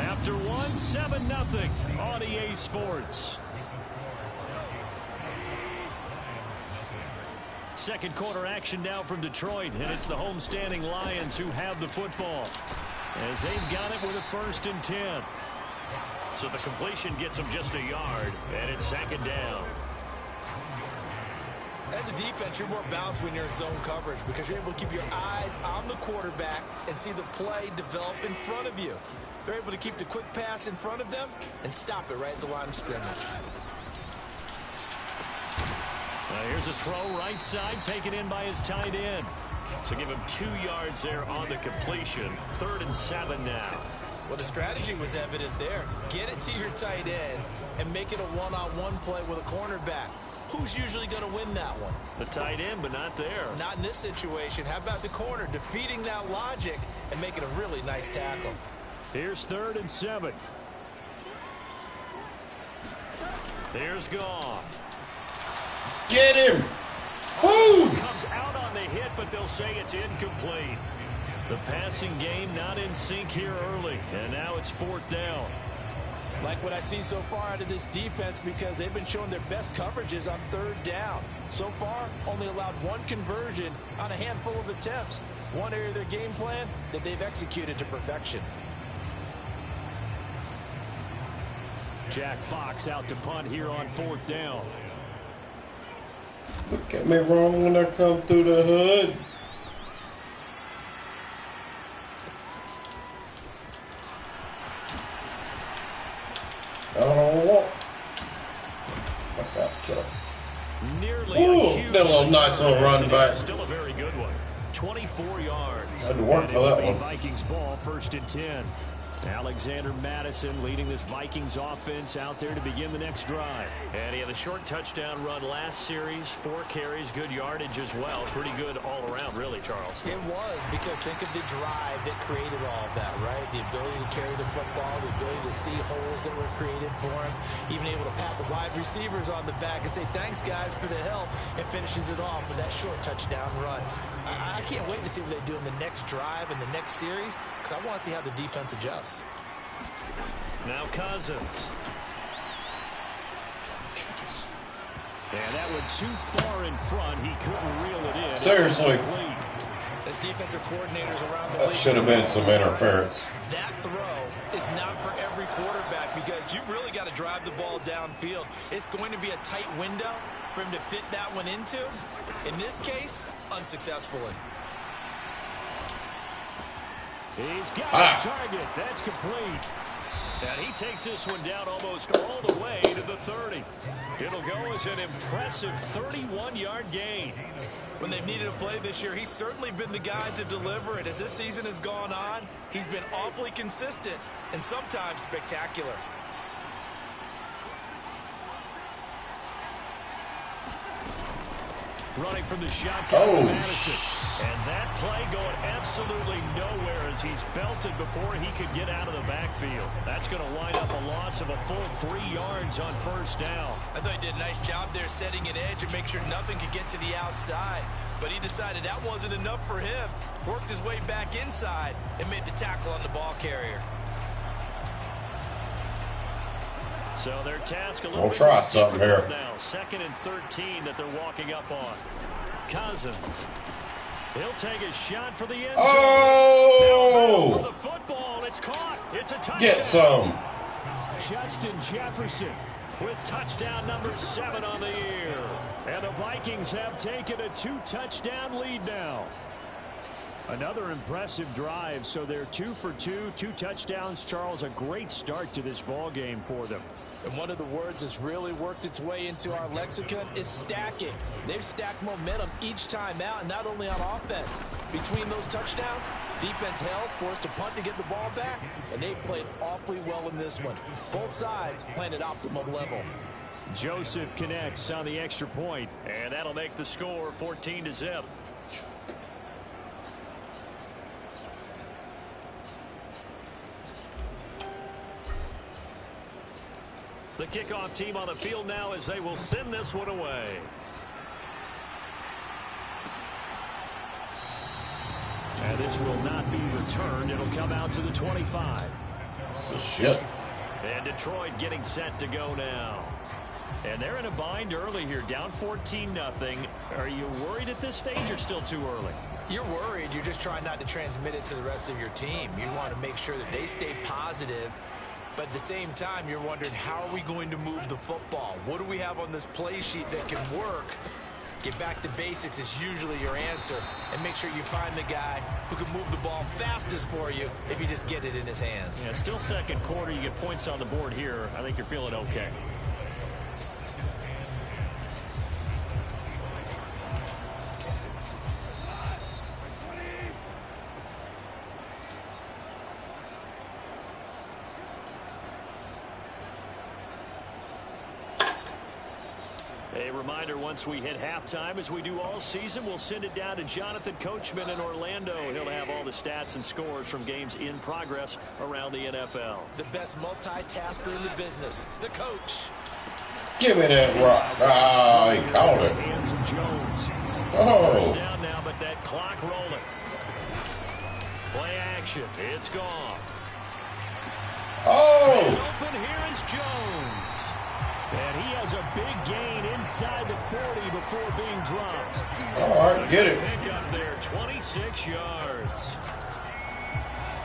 After 7-0 on EA Sports. Second quarter action now from Detroit, and it's the homestanding Lions who have the football as they've got it with a 1st and 10. So the completion gets them just a yard, and it's 2nd down. As a defense, you're more balanced when you're in zone coverage, because you're able to keep your eyes on the quarterback and see the play develop in front of you. They're able to keep the quick pass in front of them and stop it right at the line of scrimmage. Here's a throw right side, taken in by his tight end. So give him 2 yards there on the completion. 3rd and 7 now. Well, the strategy was evident there. Get it to your tight end and make it a one-on-one play with a cornerback. Who's usually going to win that one? The tight end, but not there. Not in this situation. How about the corner defeating that logic and making a really nice tackle? Here's 3rd and 7. Here's Goff. Get him! Woo! Comes out on the hit, but they'll say it's incomplete. The passing game not in sync here early, and now it's 4th down. Like what I see so far out of this defense, because they've been showing their best coverages on 3rd down. So far, only allowed 1 conversion on a handful of attempts. One area of their game plan that they've executed to perfection. Jack Fox out to punt here on 4th down. Look at me wrong when I come through the hood. I don't want. I got to. Nearly Ooh, a huge little nice little run back. Still a very good one. 24 yards. Had to work for that one. Vikings ball, 1st and 10. Alexander Madison leading this Vikings offense out there to begin the next drive. And he had a short touchdown run last series, 4 carries, good yardage as well. Pretty good all around, really, Charles. It was, because think of the drive that created all of that, right? The ability to carry the football, the ability to see holes that were created for him, even able to pat the wide receivers on the back and say, thanks, guys, for the help, and finishes it off with that short touchdown run. I can't wait to see what they do in the next drive and the next series, because I want to see how the defense adjusts. Now Cousins. And that went too far in front. He couldn't reel it in. Seriously. As defensive coordinators around the That league, should have been some interference. that throw is not for every quarterback, because you've really got to drive the ball downfield. It's going to be a tight window for him to fit that one into. In this case, unsuccessfully. He's got his target. That's complete. And he takes this one down almost all the way to the 30. It'll go as an impressive 31-yard gain. When they've needed a play this year, he's certainly been the guy to deliver it. As this season has gone on, he's been awfully consistent and sometimes spectacular. Running from the shotgun, Madison. And that play going absolutely nowhere as he's belted before he could get out of the backfield. That's going to wind up a loss of a full 3 yards on 1st down. I thought he did a nice job there setting an edge and make sure nothing could get to the outside. But he decided that wasn't enough for him. Worked his way back inside and made the tackle on the ball carrier. So their task a little We'll try something here. Now, 2nd and 13 that they're walking up on. Cousins. He'll take a shot for the end zone. Oh! For the football, it's caught. It's a touchdown. Get some. Justin Jefferson with touchdown number 7 on the year. And the Vikings have taken a 2-touchdown lead now. Another impressive drive, so they're 2 for 2, 2 touchdowns. Charles, a great start to this ball game for them. And one of the words that's really worked its way into our lexicon is stacking. They've stacked momentum each time out, and not only on offense. Between those touchdowns, defense held, forced a punt to get the ball back, and they played awfully well in this one. Both sides playing at optimum level. Joseph connects on the extra point, and that'll make the score 14-0. The kickoff team on the field now as they will send this one away. And this will not be returned. It'll come out to the 25. This is shit. And Detroit getting set to go now. And they're in a bind early here, down 14-0. Are you worried at this stage or still too early? You're worried. You're just trying not to transmit it to the rest of your team. You want to make sure that they stay positive. But at the same time, you're wondering, how are we going to move the football? What do we have on this play sheet that can work? Get back to basics is usually your answer. And make sure you find the guy who can move the ball fastest for you if you just get it in his hands. Yeah, still 2nd quarter. You get points on the board here. I think you're feeling okay. A reminder, once we hit halftime, as we do all season, we'll send it down to Jonathan Coachman in Orlando. He'll have all the stats and scores from games in progress around the NFL. The best multitasker in the business, the coach. Give me that rock. Ah, he called it. Hands of Jones. Oh. First down now, but that clock rolling. Play action. It's gone. Oh. And open here is Jones. And he has a big gain inside the 40 before being dropped. All right, get it. Pick up there, 26 yards.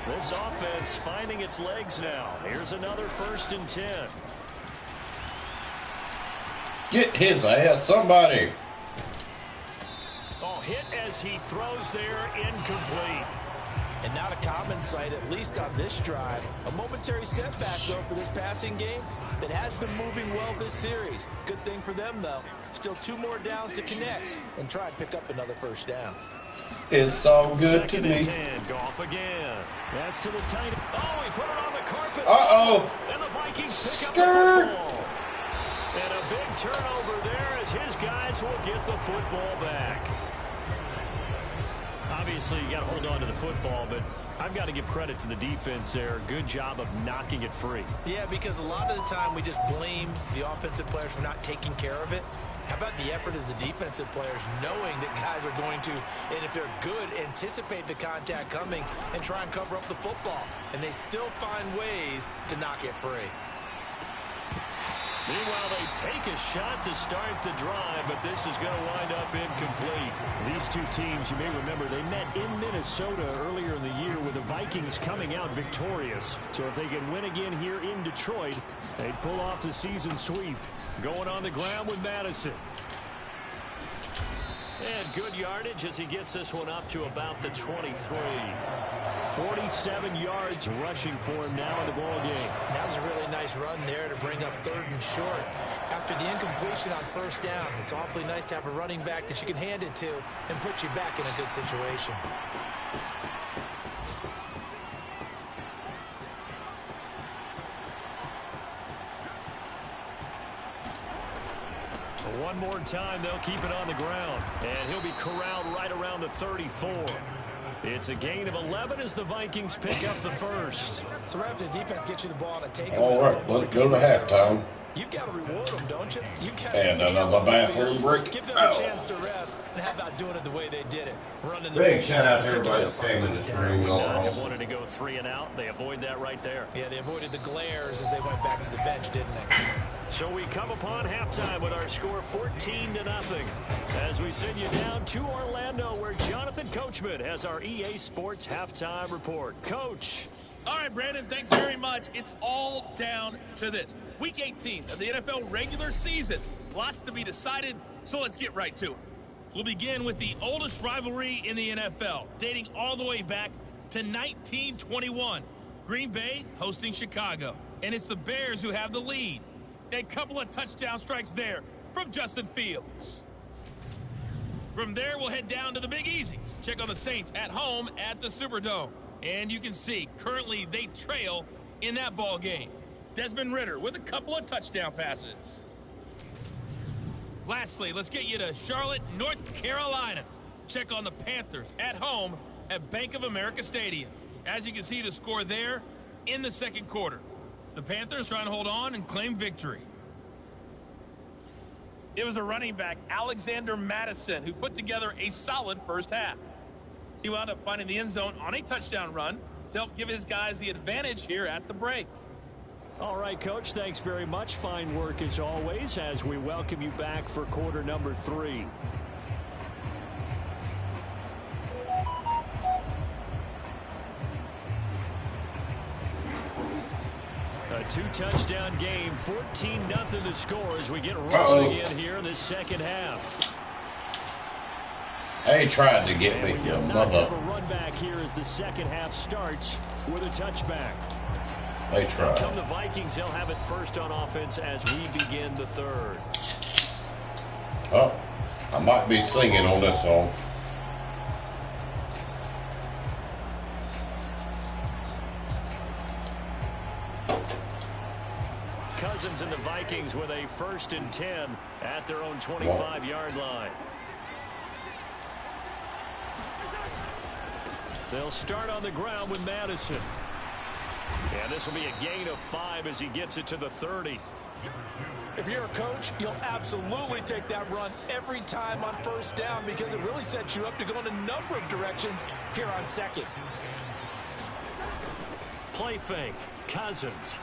This offense finding its legs now. Here's another 1st and 10. Get his ass, somebody. Oh, hit as he throws there, incomplete. And not a common sight, at least on this drive. A momentary setback, though, for this passing game that has been moving well this series. Good thing for them, though. Still 2 more downs to connect and try and pick up another 1st down. It's so good to me. 10, Goff again. That's to the tight. Oh, he put it on the carpet. Uh-oh. And the Vikings pick up the football. And a big turnover there as his guys will get the football back. Obviously, you got to hold on to the football, but I've got to give credit to the defense there. Good job of knocking it free. Yeah, because a lot of the time we just blame the offensive players for not taking care of it. How about the effort of the defensive players knowing that guys are going to, and if they're good, anticipate the contact coming and try and cover up the football. And they still find ways to knock it free. Meanwhile, they take a shot to start the drive, but this is going to wind up incomplete. These two teams, you may remember, they met in Minnesota earlier in the year with the Vikings coming out victorious. So if they can win again here in Detroit, they'd pull off the season sweep. Going on the ground with Madison. And good yardage as he gets this one up to about the 23. 47 yards rushing for him now in the ball game. That was a really nice run there to bring up 3rd and short. After the incompletion on 1st down, it's awfully nice to have a running back that you can hand it to and put you back in a good situation. One more time, they'll keep it on the ground. And he'll be corralled right around the 34. It's a gain of 11 as the Vikings pick up the 1st. So right after the defense gets you the ball to take them. All right, let's go to halftime. You've got to reward them, don't you? You've got And to another bathroom break. give them a chance to rest. And how about doing it the way they did it? Running the Big shout out to everybody that came in the stream. They wanted to go 3 and out. They avoid that right there. Yeah, they avoided the glares as they went back to the bench, didn't they? So we come upon halftime with our score 14-0 as we send you down to Orlando where Jonathan Coachman has our EA Sports halftime report. Coach. All right, Brandon, thanks very much. It's all down to this. Week 18 of the NFL regular season. Lots to be decided, so let's get right to it. We'll begin with the oldest rivalry in the NFL, dating all the way back to 1921. Green Bay hosting Chicago, and it's the Bears who have the lead. A couple of touchdown strikes there from Justin Fields. From there, we'll head down to the Big Easy. Check on the Saints at home at the Superdome. And you can see, currently, they trail in that ball game. Desmond Ridder with a couple of touchdown passes. Lastly, let's get you to Charlotte, North Carolina. Check on the Panthers at home at Bank of America Stadium. As you can see, the score there in the 2nd quarter. The Panthers trying to hold on and claim victory. It was a running back, Alexander Madison, who put together a solid first half. He wound up finding the end zone on a touchdown run to help give his guys the advantage here at the break. All right, Coach, thanks very much. Fine work as always as we welcome you back for quarter number 3. A 2-touchdown game, 14-0 to score as we get rolling in here in the 2nd half. They tried to get me, you mother. A run back here as the 2nd half starts with a touchback. They tried. Come the Vikings, they'll have it first on offense as we begin the 3rd. Oh, I might be singing on this song. Cousins and the Vikings with a 1st and 10 at their own 25-yard line. They'll start on the ground with Madison. And this will be a gain of 5 as he gets it to the 30. If you're a coach, you'll absolutely take that run every time on 1st down because it really sets you up to go in a number of directions here on 2nd. Play fake. Cousins.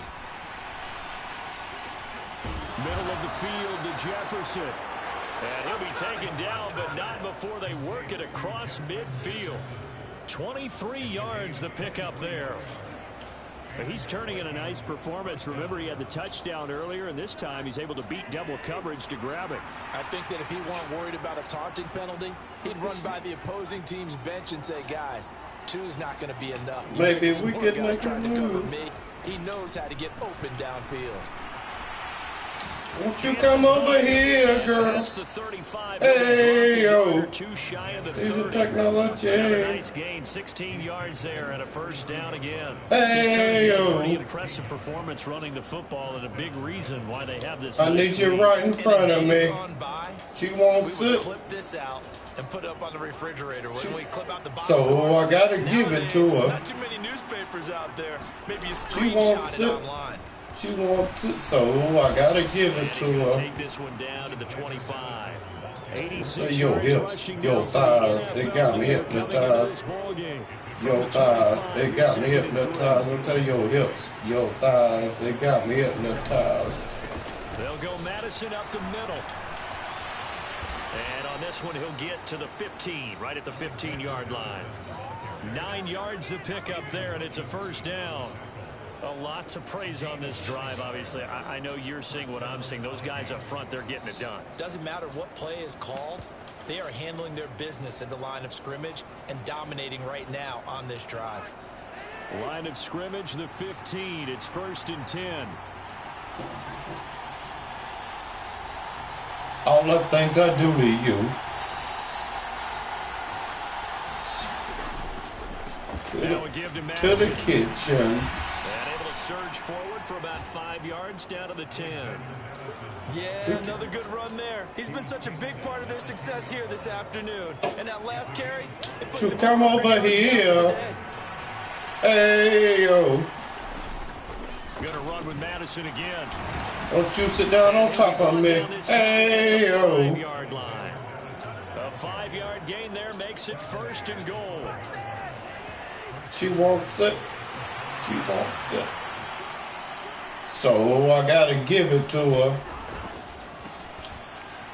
Middle of the field to Jefferson. And he'll be taken down, but not before they work it across midfield. 23 yards the pickup there. But he's turning in a nice performance. Remember, he had the touchdown earlier, and this time he's able to beat double coverage to grab it. I think that if he weren't worried about a taunting penalty, he'd run by the opposing team's bench and say, guys, 2's not going to be enough. Maybe we could make a move. He knows how to get open downfield. Won't you come over here, girl? Hey, yo. Here's the technology. Nice gain, 16 yards there and a 1st down again. Hey, yo. Pretty impressive performance running the football and a big reason why they have this. I need you right in front of me. She wants it. Clip this out and put it up on the refrigerator when we clip out the box. So I gotta give it to her. Not too many newspapers out there. Maybe you She wants screenshot it it. online. She wants it, so I gotta give it to her. Take this one down to the 25. 86 Say your hips, your thighs, they got me hypnotized. Your thighs, they got me hypnotized. I'll tell you, your hips, your thighs, they got me hypnotized. They'll go Madison up the middle. And on this one, he'll get to the 15, right at the 15-yard line. 9 yards the pickup there, and it's a 1st down. A lot to praise on this drive, obviously. I know you're seeing what I'm seeing. Those guys up front, they're getting it done. Doesn't matter what play is called. They are handling their business at the line of scrimmage and dominating right now on this drive. Line of scrimmage, the 15. It's 1st and 10. All the things I do to you. Now we give To the kitchen. Surge forward for about 5 yards down to the 10. Yeah, another good run there. He's been such a big part of their success here this afternoon. And that last carry, it puts To come over here. Hey, yo. Gonna run with Madison again. Don't you sit down on top of me. Hey, yo. 5-yard line. A 5-yard gain there makes it 1st and goal. She wants it. She wants it. So I gotta give it to her.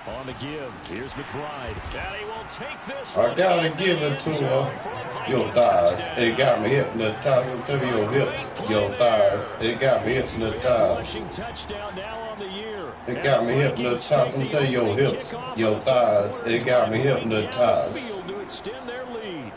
On the give, here's McBride. And he will take this. I gotta give it to her. Your thighs, it got me hypnotized. To your hips, your thighs, it got me hypnotized. Touchdown now on the year. It got me hypnotized. To your hips, your thighs, it got me hypnotized. To extend their lead.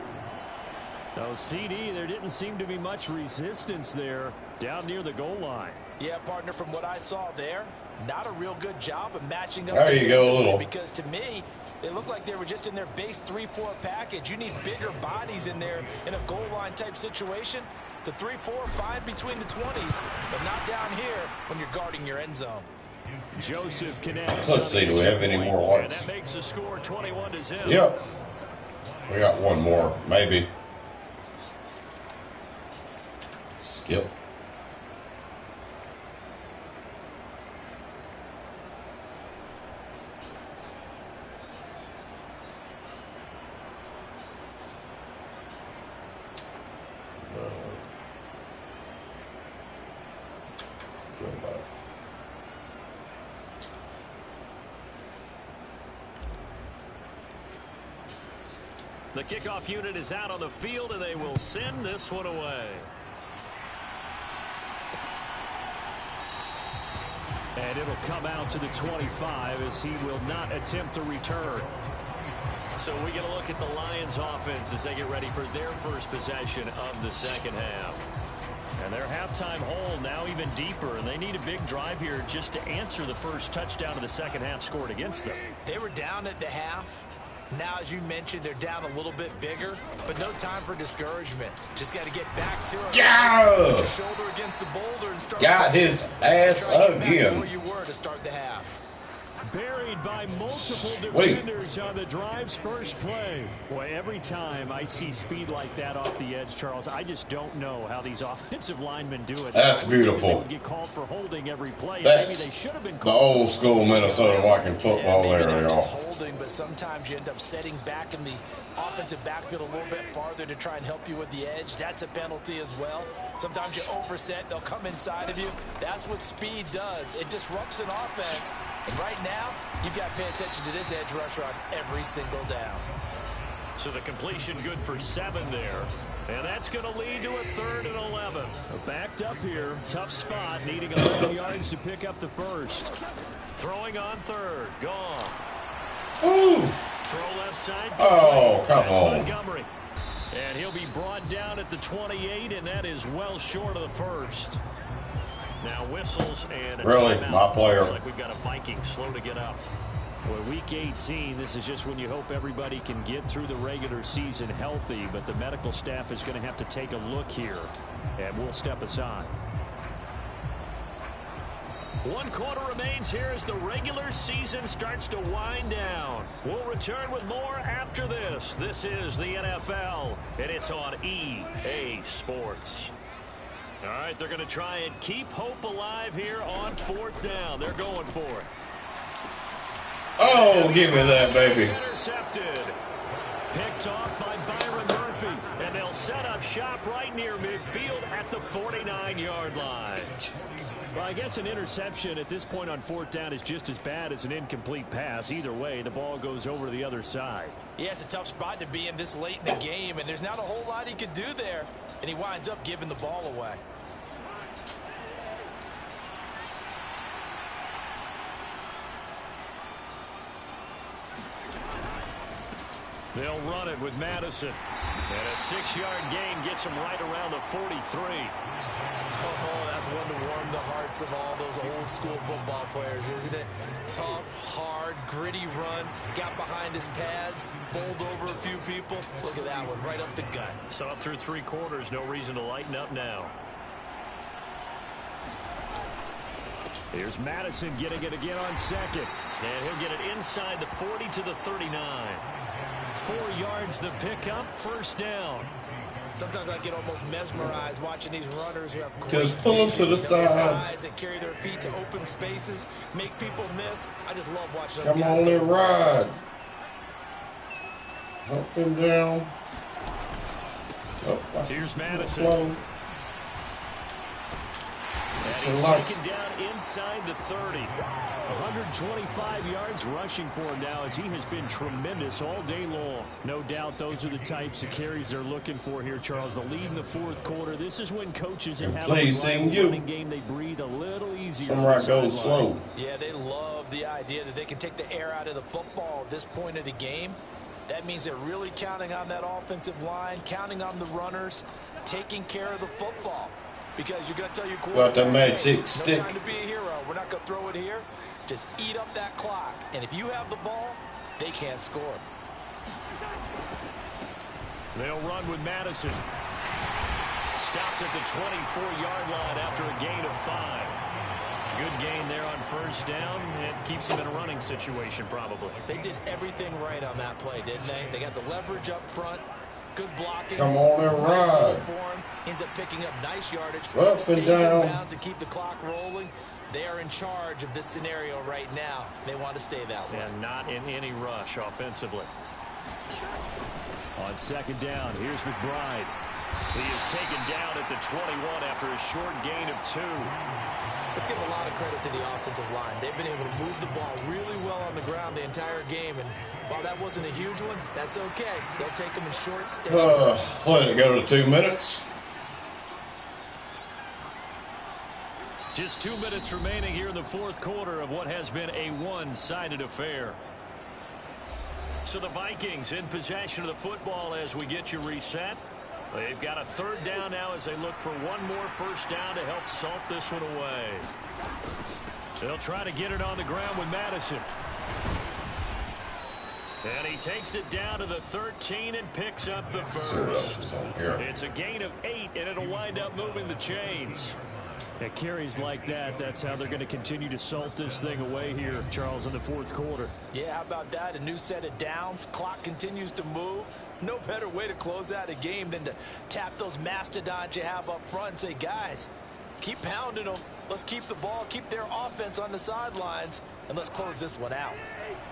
No, CD, there didn't seem to be much resistance there down near the goal line. Yeah, partner, from what I saw there, not a real good job of matching up. There you go, a little. Because to me, they look like they were just in their base 3-4 package. You need bigger bodies in there in a goal line type situation. The 3-4, fine between the 20s, but not down here when you're guarding your end zone. Joseph connects. Let's see, do we have any more ones? And that makes the score 21-0. Yep. We got one more, maybe. Skip. The kickoff unit is out on the field, and they will send this one away. And it'll come out to the 25 as he will not attempt to return. So we get a look at the Lions offense as they get ready for their first possession of the second half. And their halftime hole now even deeper, and they need a big drive here just to answer the first touchdown of the second half scored against them. They were down at the half. Now, as you mentioned, they're down a little bit bigger, but no time for discouragement. Just got to get back to it. Yeah! Put your shoulder against the boulder and start. Got his ass again. Where you were to start the half. Buried by multiple defenders on the drive's first play. Boy, every time I see speed like that off the edge, Charles, I just don't know how these offensive linemen do it. That's beautiful. They would get called for holding every play. That's maybe they should have been the called. old school Minnesota Viking football there, y'all. Holding, but sometimes you end up setting back in the offensive backfield a little bit farther to try and help you with the edge. That's a penalty as well. Sometimes you overset, they'll come inside of you. That's what speed does. It disrupts an offense. And right now, you've got to pay attention to this edge rusher on every single down. So the completion good for 7 there. And that's going to lead to a 3rd and 11. Backed up here. Tough spot. Needing 11 yards to pick up the first. Throwing on 3rd. Goff. Ooh. Throw left side. Oh, come That's on. Montgomery. And he'll be brought down at the 28, and that is well short of the first. Now whistles and a really, timeout. my player. Looks like we've got a Viking slow to get up. Well, week 18, this is just when you hope everybody can get through the regular season healthy, but the medical staff is going to have to take a look here, and we'll step aside. 1 quarter remains here as the regular season starts to wind down. We'll return with more after this. This is the NFL, and it's on EA Sports. All right, they're going to try and keep hope alive here on 4th down. They're going for it. Oh, give me that, baby. Intercepted. Picked off by Byron Murphy. And they'll set up shop right near midfield at the 49-yard line. Well, I guess an interception at this point on 4th down is just as bad as an incomplete pass. Either way, the ball goes over to the other side. Yeah, it's a tough spot to be in this late in the game, and there's not a whole lot he could do there. And he winds up giving the ball away. They'll run it with Madison. And a 6-yard gain gets him right around the 43. Oh, that's one to warm the hearts of all those old school football players, isn't it? Tough, hard, gritty run. Got behind his pads, bowled over a few people. Look at that one, right up the gut. So up through 3 quarters, no reason to lighten up now. Here's Madison getting it again on 2nd. And he'll get it inside the 40 to the 39. 4 yards the pickup, 1st down. Sometimes I get almost mesmerized watching these runners who have just pull them to the side. Guys that carry their feet to open spaces, make people miss. I just love watching those Come guys. on and ride. Up and down. Up, here's Madison. Slow. And he's taken down inside the 30. 125 yards rushing for him now as he has been tremendous all day long. No doubt those are the types of carries they're looking for here, Charles. The lead in the 4th quarter. This is when coaches have a running game. They breathe a little easier. Somewhere goes slow. Yeah, they love the idea that they can take the air out of the football at this point of the game. That means they're really counting on that offensive line, counting on the runners, taking care of the football. Because you're going to tell your quarterback, got the magic no stick. time to be a hero. We're not going to throw it here. Just eat up that clock. And if you have the ball, they can't score. They'll run with Madison. Stopped at the 24-yard line after a gain of 5. Good gain there on 1st down. It keeps him in a running situation probably. They did everything right on that play, didn't they? They got the leverage up front. Good blocking. Come on and ride. Ends up picking up nice yardage. Up and down. In bounds to keep the clock rolling. They are in charge of this scenario right now. They want to stay that way. And not in any rush offensively. On 2nd down, here's McBride. He is taken down at the 21 after a short gain of 2. Let's give a lot of credit to the offensive line. They've been able to move the ball really well on the ground the entire game. And while that wasn't a huge one, that's okay. They'll take them in short stages. Let it go to 2 minutes. Just 2 minutes remaining here in the 4th quarter of what has been a one-sided affair. So the Vikings in possession of the football as we get you reset. They've got a 3rd down now as they look for one more 1st down to help salt this one away. They'll try to get it on the ground with Madison. And he takes it down to the 13 and picks up the first. It's a gain of 8, and it'll wind up moving the chains. At carries like that, that's how they're going to continue to salt this thing away here, Charles, in the fourth quarter. Yeah, how about that? A new set of downs. Clock continues to move. No better way to close out a game than to tap those mastodons you have up front and say, guys, keep pounding them. Let's keep the ball, keep their offense on the sidelines, and let's close this one out.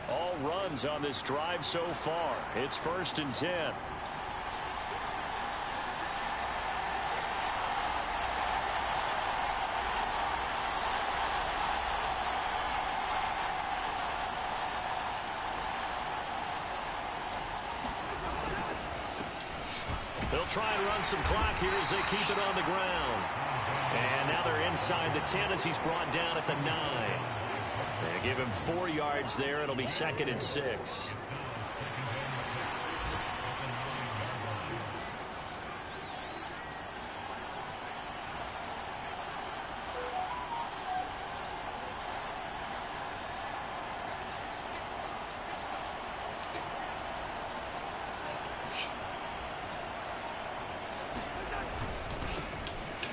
All runs on this drive so far. It's 1st and 10. They'll try and run some clock here as they keep it on the ground. And now they're inside the 10 as he's brought down at the 9. They give him 4 yards there. It'll be 2nd and 6.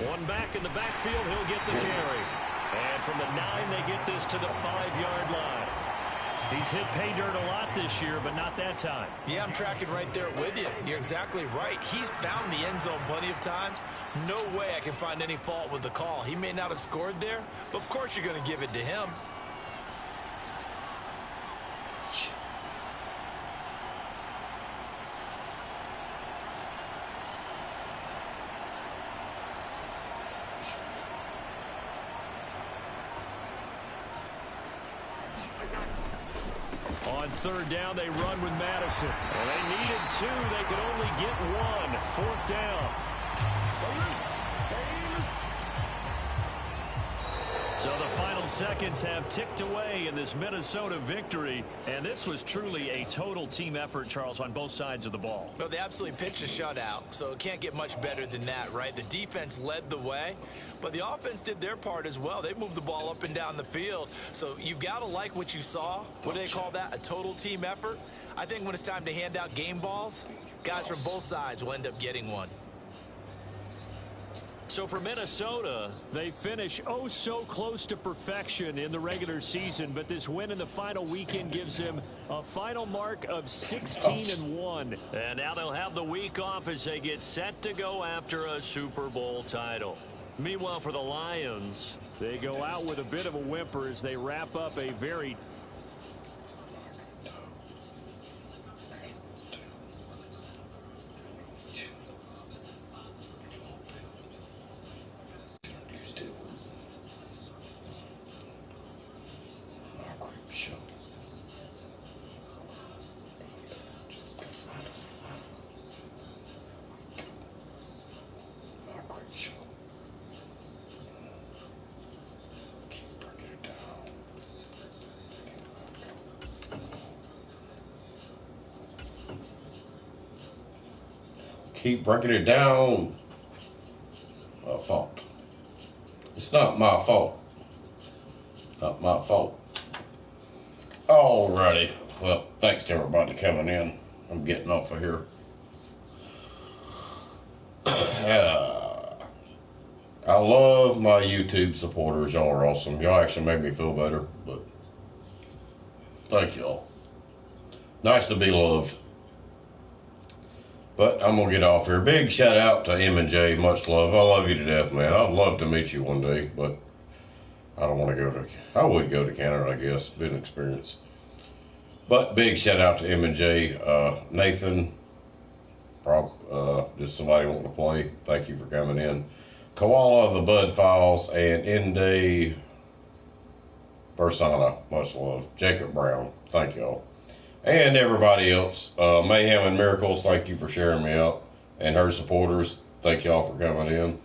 One back in the backfield, he'll get the carry. And from the 9, they get this to the 5-yard line. He's hit pay dirt a lot this year, but not that time. Yeah, I'm tracking right there with you. You're exactly right. He's found the end zone plenty of times. No way I can find any fault with the call. He may not have scored there, but of course you're going to give it to him. On 3rd down, they run with Madison. Well, they needed 2. They could only get 1. 4th down. So the final seconds have ticked away in this Minnesota victory. And this was truly a total team effort, Charles, on both sides of the ball. Well, they absolutely pitched a shutout, so it can't get much better than that, right? The defense led the way, but the offense did their part as well. They moved the ball up and down the field, so you've got to like what you saw. What do they call that? A total team effort? I think when it's time to hand out game balls, guys from both sides will end up getting one. So for Minnesota, they finish oh so close to perfection in the regular season, but this win in the final weekend gives them a final mark of 16-1. And now they'll have the week off as they get set to go after a Super Bowl title. Meanwhile, for the Lions, they go out with a bit of a whimper as they wrap up a very Keep breaking it down. My fault. It's not my fault. Not my fault. Alrighty. Well, thanks to everybody coming in. I'm getting off of here. I love my YouTube supporters. Y'all are awesome. Y'all actually make me feel better. But thank y'all. Nice to be loved. But I'm going to get off here. Big shout out to M&J. Much love. I love you to death, man. I'd love to meet you one day, but I don't want to go to... I would go to Canada, I guess. Been an experience. But big shout out to M&J. Nathan. Just somebody wanting to play. Thank you for coming in. Koala of the Bud Files and Inde Persona. Much love. Jacob Brown. Thank y'all. And everybody else, Mayhem and Miracles, thank you for sharing me out. And her supporters, thank y'all for coming in.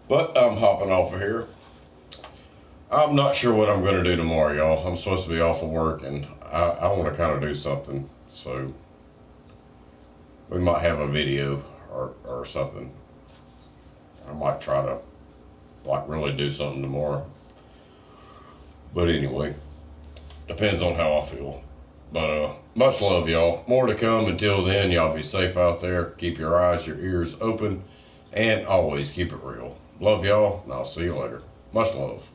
But I'm hopping off of here. I'm not sure what I'm going to do tomorrow, y'all. I'm supposed to be off of work, and I want to kind of do something. So we might have a video or something. I might try to, like, really do something tomorrow. But anyway, depends on how I feel. But much love, y'all. More to come. Until then, y'all be safe out there. Keep your eyes, your ears open, and always keep it real. Love y'all, and I'll see you later. Much love.